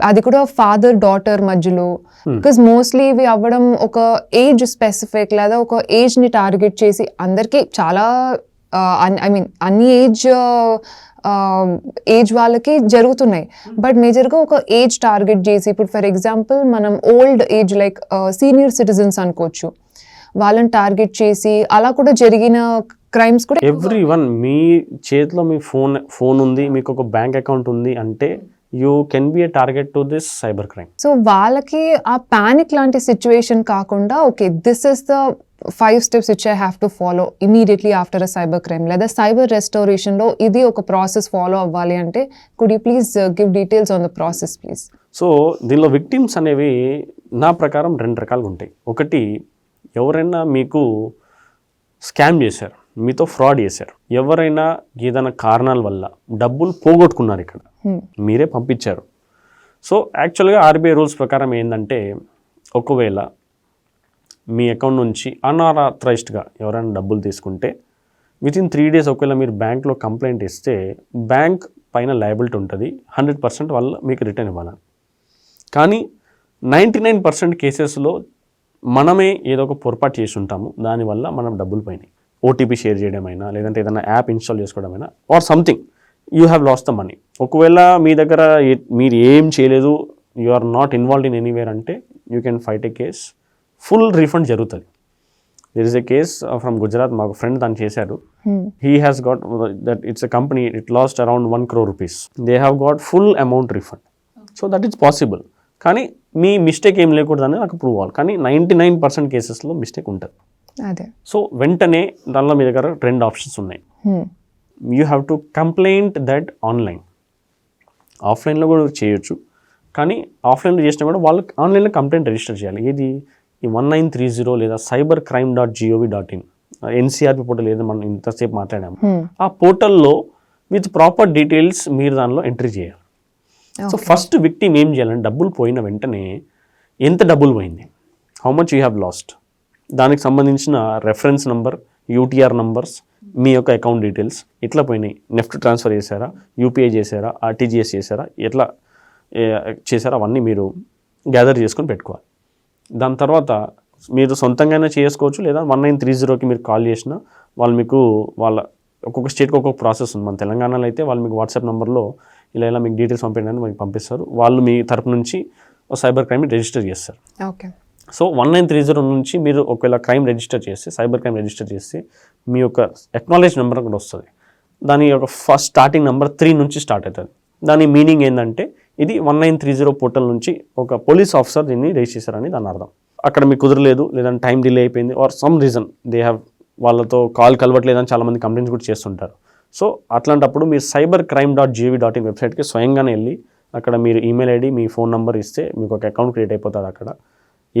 అది కూడా ఫాదర్ డాటర్ మధ్యలో, బికాజ్ మోస్ట్లీ ఇవి అవ్వడం ఒక ఏజ్ స్పెసిఫిక్ లేదా ఒక ఏజ్ని టార్గెట్ చేసి అందరికీ చాలా అన్ని ఏజ్ వాళ్ళకి జరుగుతున్నాయి, బట్ మేజర్గా ఒక ఏజ్ టార్గెట్ చేసి, ఇప్పుడు ఫర్ ఎగ్జాంపుల్ మనం old age like senior citizens అనుకోవచ్చు, వాళ్ళని టార్గెట్ చేసి అలా కూడా జరిగిన క్రైమ్స్ కూడా. ఎవ్రీ వన్, మీ చేతిలో మీ ఫోన్ ఉంది, మీకు ఒక బ్యాంక్ అకౌంట్ ఉంది అంటే you can be a target to this cyber crime. So వాళ్ళకి ఆ పానిక్ లాంటి సిచ్యువేషన్ కాకుండా okay this is the 5 steps which I have to follow immediately after a cyber crime. లేదా సైబర్ రెస్టోరేషన్లో ఇది ఒక ప్రాసెస్ ఫాలో అవ్వాలి అంటే could you please give details on the process please? So దీనిలో విక్టిమ్స్ అనేవి నా ప్రకారం 2 రకాలుగా ఉంటాయి. ఒకటి, ఎవరైనా మీకు స్కామ్ చేశారు, మీతో ఫ్రాడ్ చేశారు, ఎవరైనా ఏదైనా కారణాల వల్ల డబ్బులు పోగొట్టుకున్నారు, ఇక్కడ మీరే పంపించారు. సో యాక్చువల్గా RBI రూల్స్ ప్రకారం ఏంటంటే, ఒకవేళ మీ అకౌంట్ నుంచి అన్ఆథరైజ్డ్గా ఎవరైనా డబ్బులు తీసుకుంటే వితిన్ 3 days ఒకవేళ మీరు బ్యాంక్లో కంప్లైంట్ ఇస్తే బ్యాంక్ పైన లయబిలిటీ ఉంటుంది, 100% వాళ్ళు మీకు రిటర్న్ ఇవ్వాలని. కానీ 99% కేసెస్లో మనమే ఏదో ఒక పొరపాటు చేసి ఉంటాము, దానివల్ల మనం డబ్బులు పోయినాయి. OTP షేర్ చేయడమైనా, లేదంటే ఏదైనా యాప్ ఇన్స్టాల్ చేసుకోవడమైనా or something, you have lost the money. ఒకవేళ మీ దగ్గర మీరు ఏం చేయలేదు, you are not involved in anywhere అంటే you can fight a case, full refund జరుగుతుంది. There is a case from Gujarat, మాకు ఫ్రెండ్ దాన్ని చేశారు. He has got that it's a company, it lost around 1 crore rupees. They have got full amount refund. So that is possible. కానీ మీ మిస్టేక్ ఏం లేకూడదని నాకు ప్రూవ్ అవ్వాలి. కానీ 99% కేసెస్లో మిస్టేక్ ఉంటుంది. అదే. సో వెంటనే దానిలో మీ దగ్గర 2 ఆప్షన్స్ ఉన్నాయి. You have to complaint that online. ఆఫ్లైన్లో కూడా చేయొచ్చు, కానీ ఆఫ్లైన్లో చేసినా కూడా వాళ్ళకి ఆన్లైన్లో కంప్లైంట్ రిజిస్టర్ చేయాలి. ఏది ఈ 1930 లేదా cybercrime.gov.in ఎన్సీఆర్పి పోర్టల్ ఏదో మనం ఇంతసేపు మాట్లాడాము. ఆ పోర్టల్లో విత్ ప్రాపర్ డీటెయిల్స్ మీరు దానిలో ఎంట్రీ చేయాలి. సో ఫస్ట్ విక్టిమ్ ఏం చేయాలంటే డబ్బులు పోయిన వెంటనే ఎంత డబ్బులు పోయింది, how much you have last, దానికి సంబంధించిన రెఫరెన్స్ నంబర్, యూటీఆర్ నంబర్స్, మీ యొక్క అకౌంట్ డీటెయిల్స్ ఎట్లా పోయినాయి, నెఫ్ట్ ట్రాన్స్ఫర్ చేశారా, యూపీఐ చేశారా, ఆర్టీజీఎస్ చేశారా, ఎట్లా చేశారా, అవన్నీ మీరు గ్యాదర్ చేసుకొని పెట్టుకోవాలి. దాని తర్వాత మీరు సొంతంగానే చేసుకోవచ్చు, లేదా 1930కి మీరు కాల్ చేసినా వాళ్ళు మీకు వాళ్ళ ఒక్కొక్క స్టేట్కి ఒక్కొక్క ప్రాసెస్ ఉంది. మన తెలంగాణలో అయితే వాళ్ళు మీకు వాట్సాప్ నెంబర్లో ఇలా మీకు డీటెయిల్స్ పంపించడానికి మీకు పంపిస్తారు. వాళ్ళు మీ తరపు నుంచి సైబర్ క్రైమ్ని రిజిస్టర్ చేస్తారు. ఓకే. సో 1930 నుంచి మీరు ఒకవేళ క్రైమ్ రిజిస్టర్ చేస్తే, సైబర్ క్రైమ్ రిజిస్టర్ చేస్తే మీ యొక్క అక్నాలెడ్జ్ నెంబర్ కూడా వస్తుంది. దాని యొక్క ఫస్ట్ స్టార్టింగ్ నెంబర్ 3 నుంచి స్టార్ట్ అవుతుంది. దాని మీనింగ్ ఏంటంటే ఇది 1930 పోర్టల్ నుంచి ఒక పోలీస్ ఆఫీసర్ దీన్ని రిజిస్టర్ చేశారని దాని అర్థం. అక్కడ మీకు కుదరలేదు, లేదంటే టైం డిలే అయిపోయింది, or some reason they have వాళ్ళతో కాల్ కలవట్లేదని చాలామంది కంప్లైంట్స్ కూడా చేస్తుంటారు. సో అట్లాంటప్పుడు మీరు cybercrime.gov.in వెబ్సైట్కి స్వయంగానే వెళ్ళి అక్కడ మీరు ఈమెయిల్ ఐడి, మీ ఫోన్ నెంబర్ ఇస్తే మీకు ఒక అకౌంట్ క్రియేట్ అయిపోతుంది. అక్కడ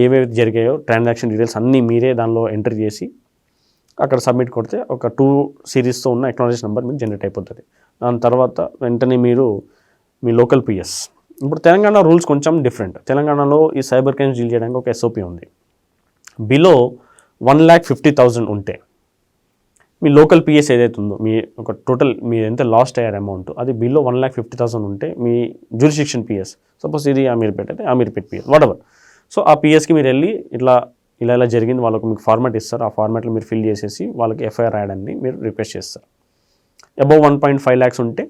ఏవేవి జరిగాయో ట్రాన్సాక్షన్ డీటెయిల్స్ అన్నీ మీరే దానిలో ఎంటర్ చేసి అక్కడ సబ్మిట్ కొడితే ఒక 2 సిరీస్తో ఉన్న అక్నాలెడ్జ్ నెంబర్ మీకు జనరేట్ అయిపోతుంది. దాని తర్వాత వెంటనే మీరు మీ లోకల్ పిఎస్, ఇప్పుడు తెలంగాణ రూల్స్ కొంచెం డిఫరెంట్. తెలంగాణలో ఈ సైబర్ క్రైమ్స్ డీల్ చేయడానికి ఒక ఎస్ఓపి ఉంది. బిలో 1,50,000 ఉంటే మీ లోకల్ పిఎస్ ఏదైతే ఉందో, మీ ఒక టోటల్ మీ ఎంత లాస్ట్ అయ్యారు అమౌంట్ అది బిలో 1,50,000 ఉంటే మీ జ్యూరిస్డిక్షన్ పిఎస్, సపోజ్ ఇది అమీర్పేట అయితే అమీర్పేట్ పిఎస్ వాటెవర్. సో ఆ పిఎస్కి మీరు వెళ్ళి ఇలా జరిగింది వాళ్ళకు మీకు ఫార్మాట్ ఇస్తారు. ఆ ఫార్మాట్లో మీరు ఫిల్ చేసేసి వాళ్ళకి ఎఫ్ఐఆర్ రాయడాన్ని మీరు రిక్వెస్ట్ చేస్తారు. అబౌవ్ 1.5 lakhs ఉంటే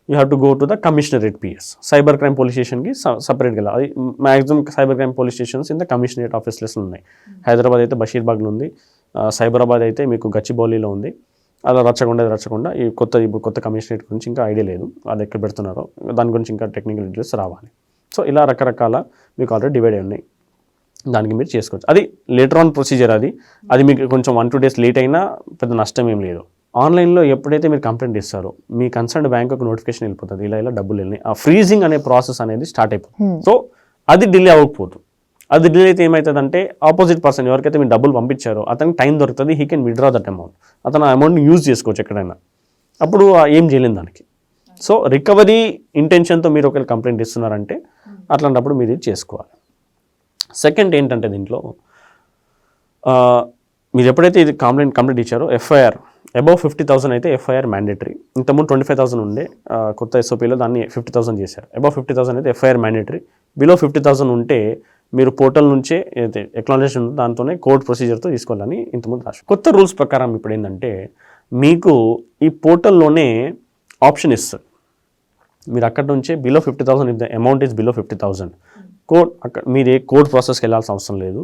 you have to go to the commissionerate PS. Cyber crime police స్టేషన్కి సపరేట్గా వెళ్ళాలి. అది maximum cyber crime police stations in the commissionerate ఆఫీసెస్లో ఉన్నాయి. హైదరాబాద్ అయితే బషీర్బాగ్లో ఉంది, సైబరాబాద్ అయితే మీకు గచ్చిబౌలిలో ఉంది, అలా రచ్చకొండ ఈ కొత్త కమిషనరేట్ గురించి ఇంకా ఐడియా లేదు, అది ఎక్కడ పెడుతున్నారో దాని గురించి ఇంకా టెక్నికల్ డీటెయిల్స్ రావాలి. సో ఇలా రకరకాల మీకు ఆల్రెడీ డివైడ్ ఉన్నాయి, దానికి మీరు చేసుకోవచ్చు. అది లేటర్ ఆన్ ప్రొసీజర్. అది మీకు కొంచెం 1-2 days లేట్ అయినా పెద్ద నష్టం ఏం లేదు. ఆన్లైన్లో ఎప్పుడైతే మీరు కంప్లైంట్ ఇస్తారో మీ కన్సర్న్ బ్యాంక్ ఒక నోటిఫికేషన్ వెళ్ళిపోతుంది, ఇలా డబ్బులు వెళ్ళినాయి. ఆ ఫ్రీజింగ్ అనే ప్రాసెస్ అనేది స్టార్ట్ అయిపోతుంది. సో అది డిలే అవ్వకపోతుంది. అది డిలే అయితే ఏమవుతుందంటే ఆపోజిట్ పర్సన్ ఎవరికైతే మీరు డబ్బులు పంపించారో అతనికి టైం దొరుకుతుంది, he can withdraw that amount. అతను ఆ అమౌంట్ని యూజ్ చేసుకోవచ్చు ఎక్కడైనా, అప్పుడు ఏం చేయలేము దానికి. సో రికవరీ ఇంటెన్షన్తో మీరు ఒకవేళ కంప్లైంట్ ఇస్తున్నారంటే అట్లాంటప్పుడు మీరు ఇది చేసుకోవాలి. సెకండ్ ఏంటంటే దీంట్లో మీరు ఎప్పుడైతే ఇది కంప్లైంట్ ఇచ్చారో ఎఫ్ఐఆర్ అబౌవ్ 50,000 అయితే ఎఫ్ఐఆర్ మ్యాండేటరీ. ఇంతకుముందు 25,000 ఉండే కొత్త ఎస్ఓపీలో దాన్ని 50,000 చేశారు. అబౌవ్ 50,000 అయితే ఎఫ్ఐఆర్ మ్యాండేటరీ. బిలో 50,000 ఉంటే మీరు పోర్టల్ నుంచే ఏదైతే ఎక్నాలెడ్జ్ ఉందో దాంతోనే కోర్ట్ ప్రొసీజర్తో తీసుకోవాలని ఇంతకుముందు రాసి. కొత్త రూల్స్ ప్రకారం ఇప్పుడు ఏంటంటే మీకు ఈ పోర్టల్లోనే ఆప్షన్ ఇస్తుంది. మీరు అక్కడ నుంచే below 50,000 if the amount is below 50,000 code అక్కడ మీరు ఏ కోడ్ ప్రాసెస్కి వెళ్ళాల్సిన అవసరం లేదు.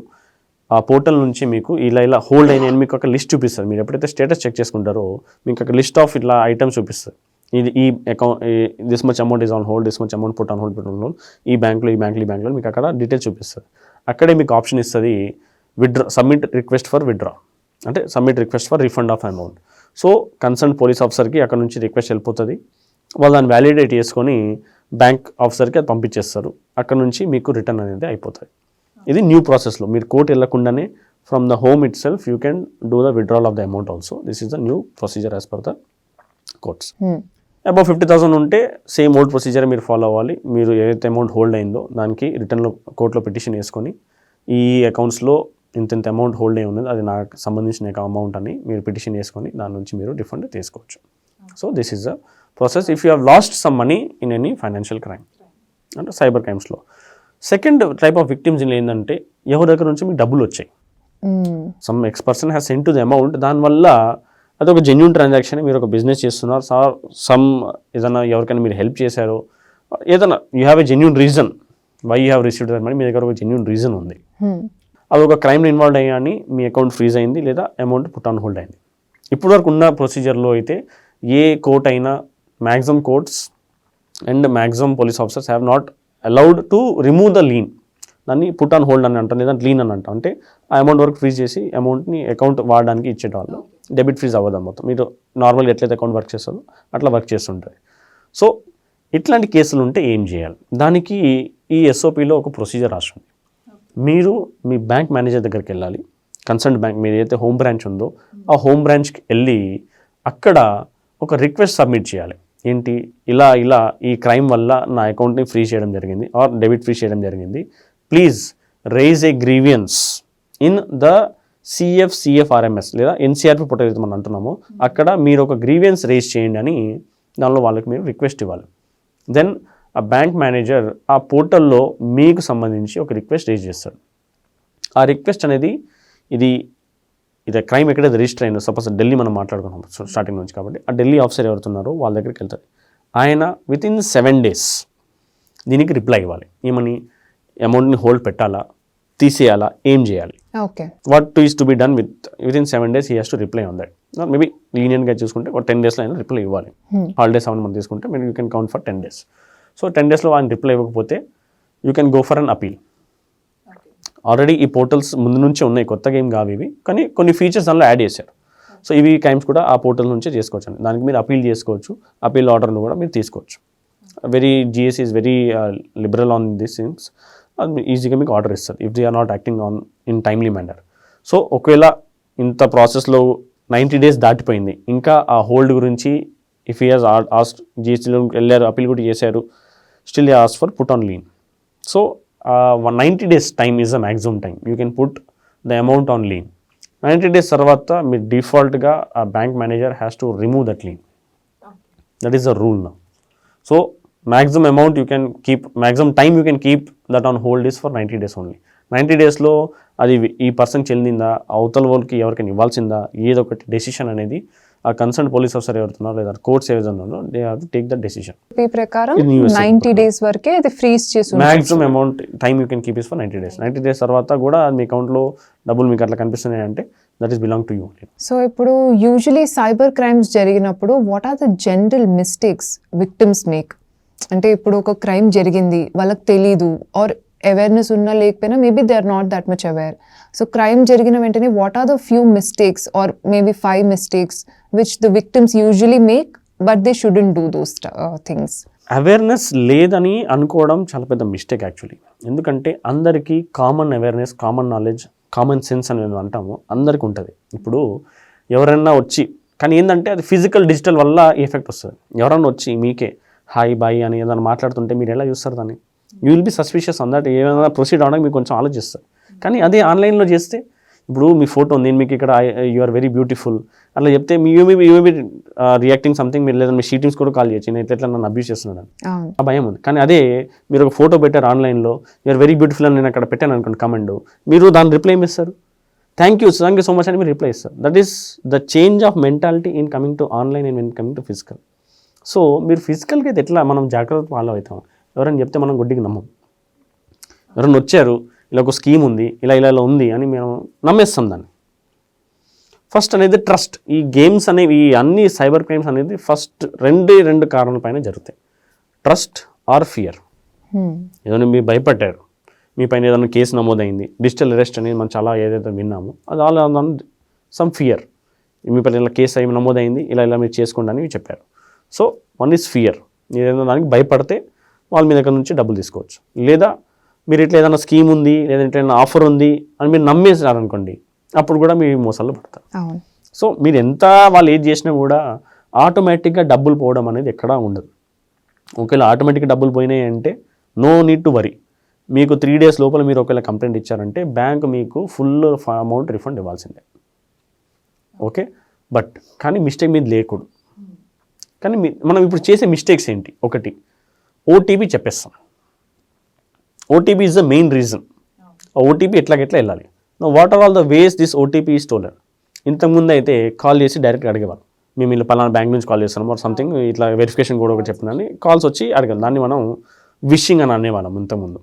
ఆ పోర్టల్ నుంచి మీకు ఇలా హోల్డ్ అయిన మీకు ఒక లిస్ట్ చూపిస్తారు. మీరు ఎప్పుడైతే స్టేటస్ చెక్ చేసుకుంటారో మీకు ఒక లిస్ట్ ఆఫ్ ఇట్లా ఐటమ్స్ చూపిస్తుంది. ఇది ఈ account this much amount is on hold, this much amount put on hold, ఈ బ్యాంక్లో మీకు అక్కడ డీటెయిల్స్ చూపిస్తుంది. అక్కడే మీకు ఆప్షన్ ఇస్తుంది withdraw, submit request for withdraw, అంటే submit request for refund of amount. So concern police ఆఫీసర్కి అక్కడ నుంచి రిక్వెస్ట్ వెళ్ళిపోతుంది. వాళ్ళు దాన్ని వ్యాలిడేట్ చేసుకొని బ్యాంక్ ఆఫీసర్కి అది పంపించేస్తారు. అక్కడ నుంచి మీకు రిటర్న్ అనేది అయిపోతుంది. ఇది న్యూ ప్రాసెస్లో మీరు కోర్టు వెళ్ళకుండానే from the home it self you can do the withdrawal of the amount also. This is the new procedure as per the courts. Above 50,000 ఉంటే సేమ్ ఓల్డ్ ప్రొసీజర్ మీరు ఫాలో అవ్వాలి. మీరు ఏదైతే అమౌంట్ హోల్డ్ అయిందో దానికి రిటర్న్లో కోర్టులో పిటిషన్ వేసుకొని ఈ అకౌంట్స్లో ఇంత అమౌంట్ హోల్డ్ అయి ఉన్నది, అది నాకు సంబంధించిన అమౌంట్ అని మీరు పిటిషన్ వేసుకొని దాని నుంచి మీరు రిఫండ్ తీసుకోవచ్చు. So this is the process if you have lost some money in any financial crime అంటే సైబర్ క్రైమ్స్లో. సెకండ్ టైప్ ఆఫ్ విక్టిమ్స్ ఏంటంటే ఎవరి దగ్గర నుంచి మీకు డబ్బులు వచ్చాయి, some x person has sent to the amount, దానివల్ల అది ఒక జెన్యూన్ ట్రాన్సాక్షన్, మీరు ఒక బిజినెస్ చేస్తున్నారు, సమ్ ఏదైనా ఎవరికైనా మీరు హెల్ప్ చేశారు, ఏదైనా you have a genuine reason why you have received that money, మీ దగ్గర ఒక జెన్యూన్ రీజన్ ఉంది, అది ఒక క్రైమ్లో ఇన్వాల్వ్ అయ్యాని మీ అకౌంట్ ఫ్రీజ్ అయింది లేదా అమౌంట్ పుట్ ఆన్ హోల్డ్ అయింది. ఇప్పుడు వరకు ఉన్న ప్రొసీజర్లో అయితే ఏ కోర్ట్ అయినా maximum courts and maximum police officers have not allowed to remove the lean, దాన్ని పుట్ ఆన్ హోల్డ్ అని అంటాం, లేదా లీన్ అని అంటాం. అంటే ఆ అమౌంట్ వరకు ఫ్రీజ్ చేసి అమౌంట్ని అకౌంట్ వాడడానికి ఇచ్చేటవాళ్ళు. డెబిట్ ఫ్రీజ్ అవ్వదు మొత్తం, మీరు నార్మల్గా ఎట్లయితే అకౌంట్ వర్క్ చేస్తుందో అట్లా వర్క్ చేస్తుంటారు. సో ఇట్లాంటి కేసులు ఉంటే ఏం చేయాలి, దానికి ఈ ఎస్ఓపిలో ఒక ప్రొసీజర్ రాస్తుంది. మీరు మీ బ్యాంక్ మేనేజర్ దగ్గరికి వెళ్ళాలి, కన్సర్న్ బ్యాంక్, మీరు ఏదైతే హోమ్ బ్రాంచ్ ఉందో ఆ హోమ్ బ్రాంచ్కి వెళ్ళి అక్కడ ఒక రిక్వెస్ట్ సబ్మిట్ చేయాలి. ఏంటి, ఇలా ఈ క్రైమ్ వల్ల నా అకౌంట్ని ఫ్రీ చేయడం జరిగింది ఆర్ డెబిట్ ఫ్రీ చేయడం జరిగింది, please raise a grievance in the CFRMS లేదా NCRP పోర్టల్ అయితే మనం అంటున్నామో అక్కడ మీరు ఒక గ్రీవియన్స్ రైజ్ చేయండి అని దానిలో వాళ్ళకి మీరు రిక్వెస్ట్ ఇవ్వాలి. దెన్ ఆ బ్యాంక్ మేనేజర్ ఆ పోర్టల్లో మీకు సంబంధించి ఒక రిక్వెస్ట్ రైజ్ చేస్తాడు. ఆ రిక్వెస్ట్ అనేది ఇది క్రైమ్ ఎక్కడైతే రిజిస్టర్ అయిందో, సపోజ్ ఢిల్లీ మనం మాట్లాడుకున్నాం స్టార్టింగ్ నుంచి, కాబట్టి ఆ ఢిల్లీ ఆఫీసర్ ఎవరుతున్నారో వాళ్ళ దగ్గరికి వెళ్తారు. ఆయన వితిన్ 7 days దీనికి రిప్లై ఇవ్వాలి. ఏమని, అమౌంట్ని హోల్డ్ పెట్టాలా, తీసేయాలా, ఏం చేయాలి, okay, what is to be done within 7 days he has to reply on that. Maybe లీనియన్గా చూసుకుంటే ఒక 10 daysలో అయినా రిప్లై ఇవ్వాలి. హాలిడేస్ అవన్నీ మనం తీసుకుంటే మీరు you can count for 10 days. So 10 daysలో ఆయన రిప్లై ఇవ్వకపోతే you can go for an appeal. Already ఈ పోర్టల్స్ ముందు నుంచే ఉన్నాయి, కొత్తగా ఏం కావు ఇవి, కానీ కొన్ని ఫీచర్స్ దానిలో యాడ్ చేశారు. సో ఇవి క్రైమ్స్ కూడా ఆ పోర్టల్ నుంచే చేసుకోవచ్చు అండి. దానికి మీరు అపీల్ చేసుకోవచ్చు, అపీల్ ఆర్డర్ను కూడా మీరు తీసుకోవచ్చు. GSC is very liberal on these things. ఈజీగా మీకు ఆర్డర్ ఇస్తారు if they are not acting in timely manner. So ఒకవేళ ఇంత ప్రాసెస్లో 90 days దాటిపోయింది, ఇంకా ఆ హోల్డ్ గురించి ఇఫ్ హీ హాజ్ ఆస్క్డ్, GSTలో వెళ్ళారు, అపీల్ కూడా చేశారు, still he asked for put on lean. So 90 days time is the maximum time you can put the amount on lean. 90 days తర్వాత మీరు డిఫాల్ట్గా ఆ bank manager has to remove that lean. That is the rule now. So maximum amount you can keep, maximum time you can keep that on hold is for 90 days only. 90 daysలో అది ఈ పర్సన్ చెందిందా, అవతల వాళ్ళకి ఎవరికైనా ఇవ్వాల్సిందా, ఏదో ఒకటి డెసిషన్ అనేది ఆ కన్సర్న్ పోలీస్ ఆఫీసర్ ఎవరుతున్నారో లేదా కోర్ట్స్ ఏదైనా they have to take that decision. ఈ ప్రకారం 90 days వరకే అది ఫ్రీజ్ చేసి maximum amount time you can keep is for 90 days. 90 days తర్వాత కూడా మీ అకౌంట్లో డబ్బులు మీకు అట్లా కనిపిస్తున్నాయి అంటే that is belong to you. So ఇప్పుడు యూజువలీ సైబర్ క్రైమ్స్ జరిగినప్పుడు what are the general mistakes victims make? అంటే ఇప్పుడు ఒక క్రైమ్ జరిగింది, వాళ్ళకి తెలీదు, ఆర్ అవేర్నెస్ ఉన్నా లేకపోయినా maybe they are not that much aware. So crime జరిగిన వెంటనే what are the few mistakes or maybe 5 mistakes which the victims usually make but they shouldn't do those things? Awareness లేదని అనుకోవడం చాలా పెద్ద మిస్టేక్ యాక్చువల్లీ. ఎందుకంటే అందరికీ common awareness, common knowledge, common sense అని అంటాము, అందరికీ ఉంటుంది. ఇప్పుడు ఎవరైనా వచ్చి, కానీ ఏంటంటే అది ఫిజికల్ డిజిటల్ వల్ల ఎఫెక్ట్ వస్తుంది. ఎవరైనా వచ్చి మీకే హాయ్ బాయ్ అని ఏదైనా మాట్లాడుతుంటే మీరు ఎలా చూస్తారు దాన్ని? You will be suspicious on that. ఏమైనా ప్రొసీడ్ అవడానికి మీకు కొంచెం ఆలోచిస్తారు. కానీ అదే ఆన్లైన్లో చేస్తే, ఇప్పుడు మీ ఫోటో నేను మీకు ఇక్కడ యు ఆర్ వెరీ బ్యూటిఫుల్ అట్లా చెప్తే you may be reacting something, మీరు లేదా మీ షీటింగ్స్ కూడా కాల్ చేయొచ్చు, నేను ఎట్లా నన్ను అబ్యూస్ చేస్తున్నాను ఆ భయం ఉంది. కానీ అదే మీరు ఒక ఫోటో పెట్టారు ఆన్లైన్లో, యు ఆర్ వెరీ బ్యూటిఫుల్ అని నేను అక్కడ పెట్టాను అనుకోండి కమెంట్, మీరు దాని రిప్లై ఏమి ఇస్తారు? థ్యాంక్ యూ సో మచ్ అని మీరు రిప్లై ఇస్తారు. That is the change of mentality in coming to online and in coming to physical. So మీరు ఫిజికల్గా అయితే ఎట్లా మనం జాగ్రత్త ఫాలో అవుతాం? ఎవరైనా చెప్తే మనం గుడ్డికి నమ్మం. ఎవరైనా వచ్చారు, ఇలా ఒక స్కీమ్ ఉంది, ఇలా ఉంది అని మేము నమ్మేస్తాం దాన్ని. ఫస్ట్ అనేది ట్రస్ట్. ఈ గేమ్స్ అనేవి, ఈ అన్ని సైబర్ క్రైమ్స్ అనేది ఫస్ట్ రెండు కారణాల పైన జరుగుతాయి. Trust or fear. ఏదైనా మీరు భయపడ్డారు, మీ పైన ఏదైనా కేసు నమోదైంది, డిజిటల్ అరెస్ట్ అనేది మనం చాలా ఏదైతే విన్నామో అది ఆల్ ఆన్ సమ్ ఫియర్. మీ పైన ఇలా కేసు అయి నమోదైంది, ఇలా మీరు చేసుకోండి అని చెప్పారు. So one is fear. మీరు ఏదైనా దానికి భయపడితే వాళ్ళ మీ దగ్గర నుంచి డబ్బులు తీసుకోవచ్చు. లేదా మీరు ఇట్లా ఏదైనా స్కీమ్ ఉంది, లేదా ఇట్లా ఆఫర్ ఉంది అని మీరు నమ్మేసినారనుకోండి, అప్పుడు కూడా మీరు మోసాలు పడతారు. సో మీరు ఎంత వాళ్ళు ఏది చేసినా కూడా ఆటోమేటిక్గా డబ్బులు పోవడం అనేది ఎక్కడా ఉండదు. ఒకవేళ ఆటోమేటిక్గా డబ్బులు పోయినాయి అంటే నో నీడ్ టు వరీ. మీకు 3 days లోపల మీరు ఒకవేళ కంప్లైంట్ ఇచ్చారంటే బ్యాంక్ మీకు ఫుల్ అమౌంట్ రిఫండ్ ఇవ్వాల్సిందే. ఓకే, బట్ కానీ మిస్టేక్ మీద లేకూడదు. కానీ మనం ఇప్పుడు చేసే మిస్టేక్స్ ఏంటి? ఒకటి, ఓటీపీ చెప్పేస్తాం. OTP is the main reason. OTP ఎట్లా వెళ్ళాలి? What are all the ways this OTP is stolen? ఇంతకుముందు అయితే కాల్ చేసి డైరెక్ట్గా అడిగేవాళ్ళు, మేము ఇలా పలానా బ్యాంక్ నుంచి కాల్ చేస్తున్నాం ఆర్ సంథింగ్, ఇట్లా వెరిఫికేషన్ కూడా ఒకటి చెప్తున్నాను కాల్స్ వచ్చి అడగాలి. దాన్ని మనం విషింగ్ అని అనేవాళ్ళం ఇంతకుముందు.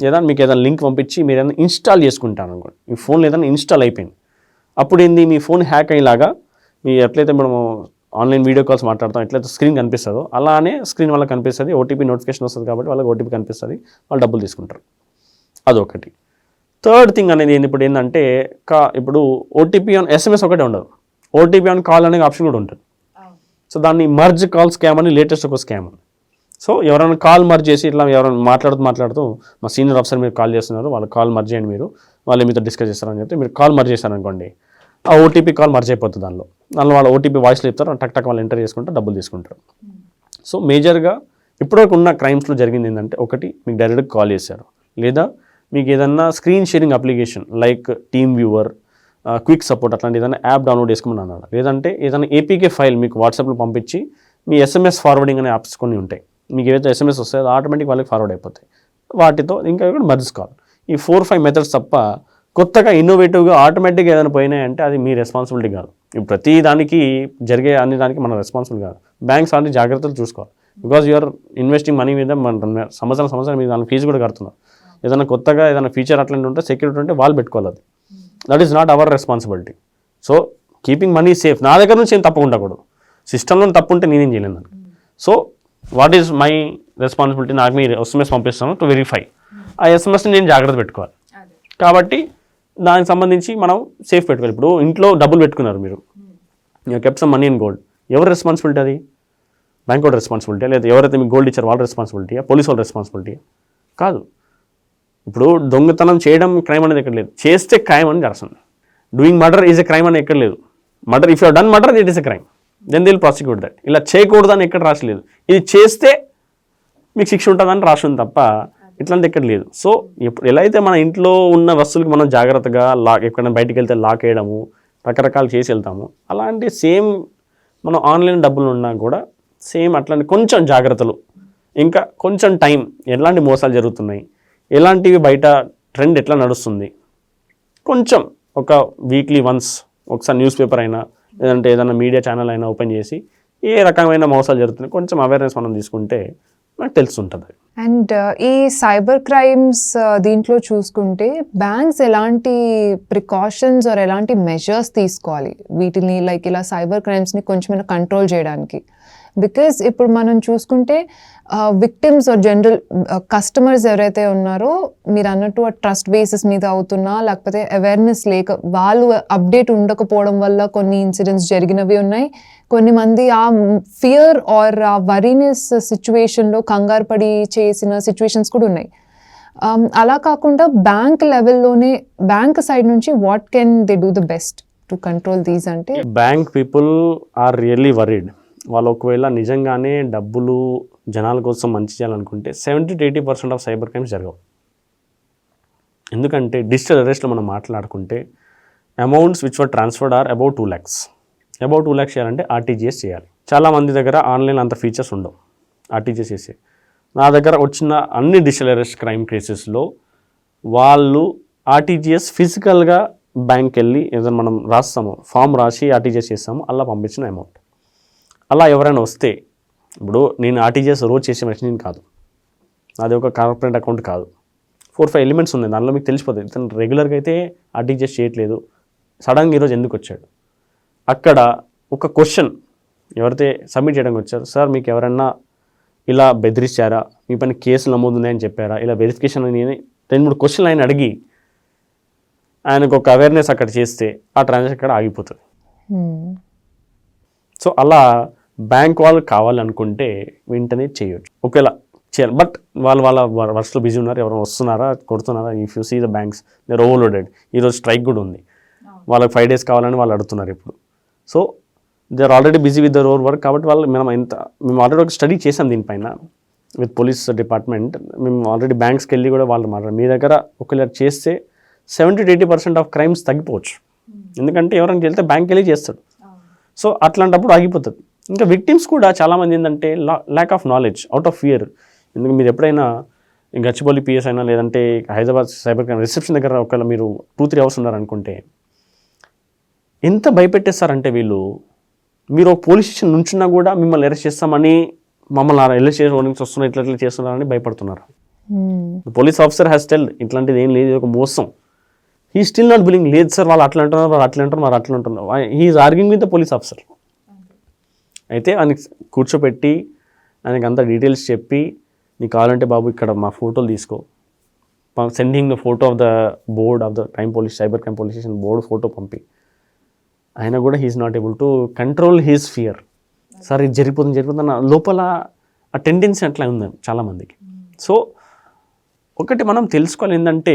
ఏదైనా మీకు ఏదైనా లింక్ పంపించి మీరు ఏదైనా ఇన్స్టాల్ చేసుకుంటాను అనుకోండి, మీ ఫోన్లో ఏదైనా ఇన్స్టాల్ అయిపోయింది, అప్పుడు ఏంది, మీ ఫోన్ హ్యాక్ అయ్యేలాగా మీ ఎట్లయితే మనము ఆన్లైన్ వీడియో కాల్స్ మాట్లాడతాం ఎట్లయితే స్క్రీన్ కనిపిస్తుందో అలానే స్క్రీన్ వాళ్ళకి కనిపిస్తుంది, ఓటీపీ నోటిఫికేషన్ వస్తుంది కాబట్టి వాళ్ళకి ఓటీపీ కనిపిస్తుంది, వాళ్ళు డబ్బులు తీసుకుంటారు. అదొకటి. థర్డ్ థింగ్ అనేది ఇప్పుడు ఏంటంటే ఇప్పుడు ఓటీపీ ఆన్ SMS ఒకటే ఉండదు, ఓటీపీ ఆన్ కాల్ అనే ఆప్షన్ కూడా ఉంటుంది. సో దాన్ని మర్జ్ కాల్ స్కామ్ అని లేటెస్ట్ ఒక స్కామ్. సో ఎవరైనా కాల్ మర్జ్ చేసి ఇట్లా ఎవరైనా మాట్లాడుతూ మా సీనియర్ ఆఫీసర్ మీరు కాల్ చేస్తున్నారు, వాళ్ళకి కాల్ మర్జ్ చేయండి, వాళ్ళు మీతో డిస్కస్ చేస్తారని చెప్తే మీరు కాల్ మర్జ్ చేశారనుకోండి, ఆ ఓటీపీ కాల్ మర్జ్ అయిపోతుంది. దానిలో వాళ్ళు ఓటీపీ వాయిస్లో చెప్తారు, టక్ వాళ్ళు ఎంటర్ చేసుకుంటే డబ్బులు తీసుకుంటారు. సో మేజర్గా ఇప్పటివరకు ఉన్న క్రైమ్స్లో జరిగింది ఏంటంటే, ఒకటి మీకు డైరెక్ట్గా కాల్ చేశారు, లేదా మీకు ఏదన్నా screen sharing application like team viewer, quick support అట్లాంటి ఏదైనా యాప్ డౌన్లోడ్ చేసుకోమని అన్నాడు, లేదంటే ఏదైనా ఏపీకే ఫైల్ మీకు వాట్సాప్లో పంపించి మీ SMS ఫార్వర్డింగ్ అనే యాప్స్ కొన్ని ఉంటాయి, మీకు ఏవైతే SMS వస్తాయో ఆటోమేటిక్ వాళ్ళకి ఫార్వర్డ్ అయిపోతాయి. వాటితో ఇంకా మర్జ్ కాల్. ఈ 4-5 మెథడ్స్ తప్ప కొత్తగా ఇన్నోవేటివ్గా ఆటోమేటిక్గా ఏదైనా పోయినాయంటే అది మీ రెస్పాన్సిబిలిటీ కాదు. ఇప్పుడు ప్రతి దానికి జరిగే అన్ని దానికి మన రెస్పాన్సిబుల్ కాదు. బ్యాంక్స్ అలాంటి జాగ్రత్తలు చూసుకోవాలి. బికాజ్ యూఆర్ ఇన్వెస్టింగ్ మనీ మీద మన సంవత్సరం మీరు దాని ఫీజు కూడా కడుతున్నారు. ఏదైనా కొత్తగా ఏదైనా ఫీచర్ అట్లాంటి ఉంటే సెక్యూరిటీ ఉంటే వాళ్ళు పెట్టుకోవాలి. అది that is not our responsibility. So keeping money safe. నా దగ్గర నుంచి ఏం తప్పు ఉండకూడదు. సిస్టంలో తప్పు ఉంటే నేనేం చేయలేను దానికి. So what is my responsibility? నాకు మీరు SMS పంపిస్తాను టు వెరిఫై. ఆ SMSని నేను జాగ్రత్త పెట్టుకోవాలి. కాబట్టి దానికి సంబంధించి మనం సేఫ్ పెట్టుకోవాలి. ఇప్పుడు ఇంట్లో డబ్బులు పెట్టుకున్నారు మీరు, kept some money in gold, ఎవరు రెస్పాన్సిబిలిటీ? అది బ్యాంక్ వాళ్ళ రెస్పాన్సిబిలిటీ, లేదా ఎవరైతే మీకు గోల్డ్ ఇచ్చారో వాళ్ళ రెస్పాన్సిబిలిటీ, పోలీస్ వాళ్ళ రెస్పాన్సిబిలిటీ కాదు. ఇప్పుడు దొంగతనం చేయడం క్రైమ్ అనేది ఎక్కడ లేదు, చేస్తే క్రైమ్ అని రాస్తుంది. Doing murder is a crime అని ఎక్కడ లేదు. Murder if you done murder it is a crime, then they will prosecute that. ఇలా చేయకూడదని ఎక్కడ రాసలేదు. ఇది చేస్తే మీకు శిక్ష ఉంటుందని రాసింది తప్ప ఇట్లాంటి ఎక్కడ లేదు. సో ఇప్పుడు ఎలా అయితే మన ఇంట్లో ఉన్న వస్తువులకి మనం జాగ్రత్తగా ఎక్కడైనా బయటికి వెళ్తే లాక్ వేయడము, రకరకాలు చేసి వెళ్తాము, అలాంటి సేమ్ మనం ఆన్లైన్ డబ్బులు ఉన్నా కూడా సేమ్ అట్లాంటి కొంచెం జాగ్రత్తలు, ఇంకా కొంచెం టైం, ఎలాంటి మోసాలు జరుగుతున్నాయి, ఎలాంటివి బయట ట్రెండ్ ఎట్లా నడుస్తుంది, కొంచెం ఒక వీక్లీ వన్స్ ఒకసారి న్యూస్ పేపర్ అయినా లేదంటే ఏదైనా మీడియా ఛానల్ అయినా ఓపెన్ చేసి ఏ రకమైన మోసాలు జరుగుతున్నాయి కొంచెం అవేర్నెస్ మనం తీసుకుంటే మనకు తెలుస్తుంటుంది. అండ్ ఈ సైబర్ క్రైమ్స్ దీంట్లో చూసుకుంటే బ్యాంక్స్ ఎలాంటి ప్రికాషన్స్ ఆర్ ఎలాంటి మెజర్స్ తీసుకోవాలి వీటిని లైక్ ఇలా సైబర్ క్రైమ్స్ని కొంచెమైనా కంట్రోల్ చేయడానికి? బికాజ్ ఇప్పుడు మనం చూసుకుంటే విక్టిమ్స్ ఆర్ జనరల్ కస్టమర్స్ ఎవరైతే ఉన్నారో మీరు అన్నట్టు ఆ ట్రస్ట్ బేసిస్ మీద అవుతున్నా లేకపోతే అవేర్నెస్ లేక వాళ్ళు అప్డేట్ ఉండకపోవడం వల్ల కొన్ని ఇన్సిడెంట్స్ జరిగినవి ఉన్నాయి. కొన్ని మంది ఆ ఫియర్ ఆర్ ఆ వరీనెస్ సిచ్యువేషన్లో కంగారు పడి చేసిన సిచ్యువేషన్స్ కూడా ఉన్నాయి. అలా కాకుండా బ్యాంక్ లెవెల్లోనే బ్యాంక్ సైడ్ నుంచి what can they do the best to control these? అంటే bank people are really worried. వాళ్ళు ఒకవేళ నిజంగానే డబ్బులు జనాల కోసం మంచి చేయాలనుకుంటే 70-80% ఆఫ్ సైబర్ క్రైమ్స్ జరగవు. ఎందుకంటే డిజిటల్ అరెస్ట్లో మనం మాట్లాడుకుంటే amounts which were transferred or about 2 lakhs. About 2 lakhs చేయాలంటే RTGS చేయాలి. చాలామంది దగ్గర ఆన్లైన్ అంత ఫీచర్స్ ఉండవు RTGS చేసే. నా దగ్గర వచ్చిన అన్ని డిజిటల్ అరెస్ట్ క్రైమ్ కేసెస్లో వాళ్ళు RTGS ఫిజికల్గా బ్యాంక్కి వెళ్ళి ఏదైనా మనం రాస్తాము, ఫామ్ రాసి RTGS చేస్తాము, అలా పంపించిన అమౌంట్. అలా ఎవరైనా వస్తే ఇప్పుడు నేను RTGS రోజు చేసే మెషిన్ కాదు, అది ఒక కార్పొరేట్ అకౌంట్ కాదు, 4-5 ఎలిమెంట్స్ ఉన్నాయి దానిలో, మీకు తెలిసిపోతుంది. తను రెగ్యులర్గా అయితే RTGS చేయట్లేదు, సడన్గా ఈరోజు ఎందుకు వచ్చాడు. అక్కడ ఒక క్వశ్చన్ ఎవరైతే సబ్మిట్ చేయడానికి వచ్చారు, సార్ మీకు ఎవరన్నా ఇలా బెదిరించారా, మీ పైన కేసులు నమోదున్నాయని చెప్పారా, ఇలా వెరిఫికేషన్ అని 2-3 క్వశ్చన్లు ఆయన అడిగి ఆయనకు ఒక అవేర్నెస్ అక్కడ చేస్తే ఆ ట్రాన్సాక్షన్ అక్కడ ఆగిపోతుంది. సో అలా బ్యాంక్ వాళ్ళు కావాలనుకుంటే వెంటనే చేయొచ్చు, ఒకవేళ చేయాలి. బట్ వాళ్ళ వర్క్స్లో బిజీ ఉన్నారు, ఎవరైనా వస్తున్నారా కొడుతున్నారా. If you see the banks they are overloaded. ఈరోజు స్ట్రైక్ కూడా ఉంది, వాళ్ళకి 5 days కావాలని వాళ్ళు అడుగుతున్నారు ఇప్పుడు. So they are already busy with their over work. కాబట్టి వాళ్ళు మేము ఆల్రెడీ ఒక స్టడీ చేసాం దీనిపైన విత్ పోలీస్ డిపార్ట్మెంట్. మేము ఆల్రెడీ బ్యాంక్స్కి వెళ్ళి కూడా వాళ్ళు మాట్లాడారు, మీ దగ్గర ఒకవేళ చేస్తే 70-80% ఆఫ్ క్రైమ్స్ తగ్గిపోవచ్చు. ఎందుకంటే ఎవరైనా వెళ్తే బ్యాంక్కి వెళ్ళి చేస్తాడు. సో అట్లాంటప్పుడు ఆగిపోతుంది. ఇంకా విక్టిమ్స్ కూడా చాలామంది ఏంటంటే lack of knowledge, out of fear. ఎందుకంటే మీరు ఎప్పుడైనా గచ్చిబౌలి PS అయినా లేదంటే హైదరాబాద్ సైబర్ క్రైమ్ రిసెప్షన్ దగ్గర ఒకవేళ మీరు 2-3 hours ఉన్నారనుకుంటే ఎంత భయపెట్టేస్తారంటే వీళ్ళు, మీరు ఒక పోలీస్ స్టేషన్ నుంచున్నా కూడా మిమ్మల్ని అరెస్ట్ చేస్తామని, మమ్మల్ని అరెస్ట్ చేసి వస్తున్నారు, ఇట్లా చేస్తున్నారని భయపడుతున్నారు. పోలీస్ ఆఫీసర్ హ్యాస్ టెల్ ఇట్లాంటిది ఏం లేదు, ఒక మోసం. హీ స్టిల్ నాట్ బిలింగ్, లేదు సార్ వాళ్ళు అట్లా అంటున్నారు, వాళ్ళు అట్లా అంటారు, మరి అట్లా అంటున్నారు. He is arguing with the police officer. అయితే ఆయనకి కూర్చోపెట్టి ఆయనకి అంత డీటెయిల్స్ చెప్పి నీకు కావాలంటే బాబు ఇక్కడ మా ఫోటోలు తీసుకో, sending the photo of the board of the cyber crime police station board photo పంపి ఆయన కూడా he is not able to control his fear. Sir ఇది జరిగిపోతుంది అన్న లోపల ఆ టెండెన్సీ అట్లా ఉంది చాలామందికి. సో ఒకటి మనం తెలుసుకోవాలి ఏంటంటే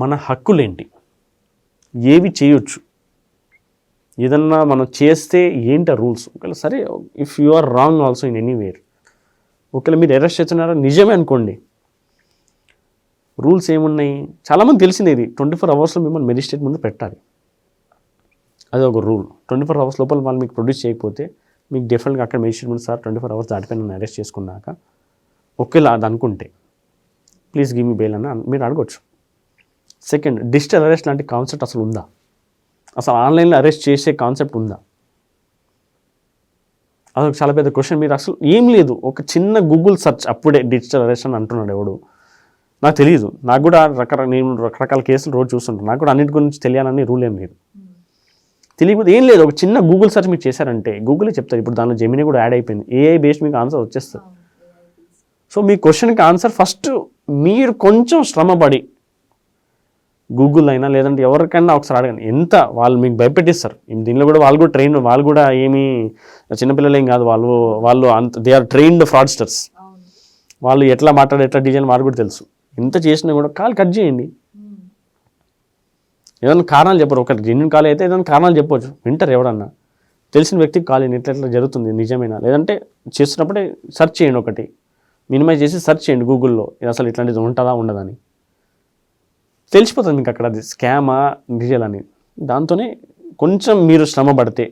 మన హక్కులేంటి, ఏవి చేయొచ్చు, ఏదన్నా మనం చేస్తే ఏంటి రూల్స్. ఒకవేళ సరే if you are wrong also in anywhere, ఒకవేళ మీరు అరెస్ట్ చేస్తున్నారా నిజమే అనుకోండి, రూల్స్ ఏమున్నాయి చాలామంది తెలిసింది. ఇది 24 అవర్స్లో మిమ్మల్ని మెజిస్ట్రేట్ ముందు పెట్టాలి, అది ఒక రూల్. 24 అవర్స్ లోపల వాళ్ళు మీకు ప్రొడ్యూస్ చేయకపోతే మీకు డెఫినెట్గా అక్కడ మెజిస్ట్రేట్ ముందు సార్ 24 అవర్స్ దాటిపోయి నన్ను అరెస్ట్ చేసుకున్నాక ఒకేలా అది అనుకుంటే ప్లీజ్ గివ్ మీ బెయిల్ అని మీరు అడగొచ్చు. సెకండ్, డిజిటల్ అరెస్ట్ లాంటి కాన్సెప్ట్ అసలు ఉందా, అసలు ఆన్లైన్లో అరెస్ట్ చేసే కాన్సెప్ట్ ఉందా, అదొక చాలా పెద్ద క్వశ్చన్. మీరు అసలు ఏం లేదు, ఒక చిన్న గూగుల్ సెర్చ్ అప్పుడే డిజిటల్ అరెస్ట్ అని అంటున్నాడు ఎవడు, నాకు తెలియదు. నాకు కూడా నేను రకరకాల కేసులు రోజు చూస్తుంటాను, నాకు కూడా అన్నిటి గురించి తెలియాలని రూల్ ఏం లేదు. తెలియకపోతే ఏం లేదు, ఒక చిన్న గూగుల్ సెర్చ్ మీరు చేశారంటే గూగులే చెప్తారు. ఇప్పుడు దానిలో జెమినీ కూడా యాడ్ అయిపోయింది, ఏఐ బేస్డ్ మీకు ఆన్సర్ వచ్చేస్తుంది. సో మీ క్వశ్చన్కి ఆన్సర్ ఫస్ట్ మీరు కొంచెం శ్రమపడి గూగుల్ అయినా లేదంటే ఎవరికైనా ఒకసారి అడగండి. ఎంత వాళ్ళు మీకు భయపెట్టిస్తారు దీనిలో కూడా, వాళ్ళు కూడా ట్రైన్, వాళ్ళు కూడా ఏమీ చిన్నపిల్లలు ఏం కాదు, వాళ్ళు అంత దే ఆర్ ట్రైన్డ్ ఫ్రాడ్స్టర్స్. వాళ్ళు ఎట్లా మాట్లాడే ఎట్లా డిజైన్ వాళ్ళు కూడా తెలుసు. ఎంత చేసినా కూడా కాల్ కట్ చేయండి, ఏదైనా కారణాలు చెప్పరు. ఒక జెన్యున్ కాల్ అయితే ఏదైనా కారణాలు చెప్పవచ్చు, వింటారు ఎవరన్నా. తెలిసిన వ్యక్తికి కాల్ ఎట్లా ఎట్లా జరుగుతుంది నిజమేనా, లేదంటే చేస్తున్నప్పుడే సెర్చ్ చేయండి, ఒకటి మినిమైజ్ చేసి సెర్చ్ చేయండి గూగుల్లో, అసలు ఇట్లాంటిది ఉంటుందా ఉండదని తెలిసిపోతుంది మీకు అక్కడ, అది స్కామా డిజిటల్ అని. దాంతోనే కొంచెం మీరు శ్రమ పడితే,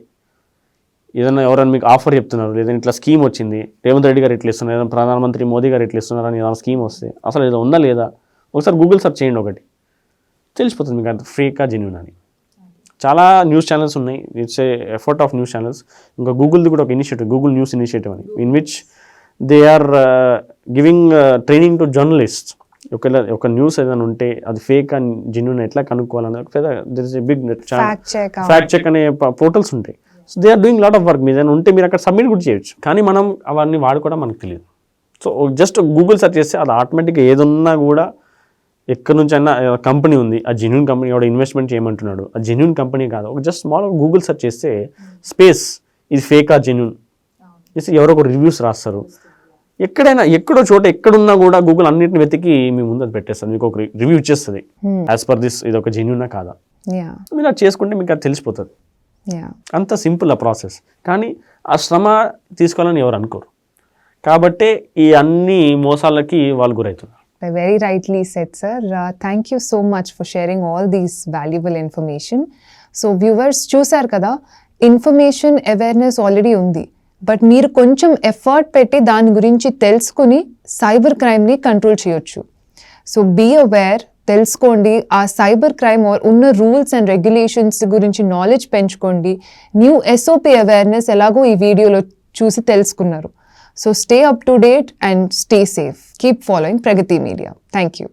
ఏదైనా ఎవరైనా మీకు ఆఫర్ చెప్తున్నారు, లేదంటే ఇట్లా స్కీమ్ వచ్చింది, రేవంత్ రెడ్డి గారు ఇట్లా ఇస్తున్నారు, ఏదైనా ప్రధానమంత్రి మోదీ గారు ఇట్లా ఇస్తున్నారు అని ఏదైనా స్కీమ్ వస్తే అసలు ఏదో ఉందా లేదా ఒకసారి గూగుల్ సెర్చ్ చేయండి, ఒకటి తెలిసిపోతుంది మీకు అది ఫేకా జెన్యూన్ అని. చాలా న్యూస్ ఛానల్స్ ఉన్నాయి, it's a effort of news channels. ఇంకా గూగుల్ది కూడా ఒక ఇనిషియేటివ్, గూగుల్ న్యూస్ ఇనిషియేటివ్ అని, in which they are giving training to journalist. ఒకవేళ ఒక న్యూస్ ఏదైనా ఉంటే అది ఫేక్ అండ్ జెన్యూన్ ఎట్లా కనుక్కోవాలని బిగ్ ఫ్యాక్ట్ చెక్ అనే పోర్టల్స్ ఉంటాయి. So they are doing lot of work. మీరు ఏదైనా ఉంటే మీరు అక్కడ సబ్మిట్ కూడా చేయొచ్చు, కానీ మనం అవన్నీ వాడుకోవడం మనకు తెలియదు. సో జస్ట్ గూగుల్ సెర్చ్ చేస్తే అది ఆటోమేటిక్గా ఏదున్నా కూడా ఎక్కడి నుంచి అయినా కంపెనీ ఉంది, ఆ జెన్యూన్ కంపెనీ ఎవడో ఇన్వెస్ట్మెంట్ చేయమంటున్నాడు, ఆ జెన్యూన్ కంపెనీ కాదు, ఒక జస్ట్ స్మాల్ గూగుల్ సెర్చ్ చేస్తే స్పేస్ ఇది ఫేకా జెన్యూన్ చేసి ఎవరో ఒక రివ్యూస్ రాస్తారు. ఎక్కడైనా ఎక్కడో చోట ఎక్కడున్నా కూడా గూగుల్ అన్నింటిని వెతికి మీ ముందు అది పెట్టేస్తుంది, మీకు ఒక రివ్యూ ఇచ్చేస్తుంది యాజ్ పర్ దిస్, ఇది ఒక జెన్యూనా కాదా. మీరు అది చేసుకుంటే మీకు అది తెలిసిపోతుంది. అంత సింపుల్ ఆ ప్రాసెస్, కానీ ఆ శ్రమ తీసుకోవాలని ఎవరు అనుకోరు, కాబట్టే ఈ అన్ని మోసాలకి వాళ్ళు గురవుతున్నారు. Very rightly said, sir. Thank you so much for sharing all these valuable information. So viewers చూసారు కదా, ఇన్ఫర్మేషన్ అవేర్నెస్ ఆల్రెడీ ఉంది, బట్ మీరు కొంచెం ఎఫర్ట్ పెట్టి దాని గురించి తెలుసుకుని సైబర్ క్రైమ్ని కంట్రోల్ చేయొచ్చు. సో బీ అవేర్, తెలుసుకోండి ఆ సైబర్ క్రైమ్ ఉన్న రూల్స్ అండ్ రెగ్యులేషన్స్ గురించి నాలెడ్జ్ పెంచుకోండి. న్యూ SOP అవేర్నెస్ ఎలాగో ఈ వీడియోలో చూసి తెలుసుకున్నారు. So stay up to date and stay safe. Keep following Pragati Media. Thank you.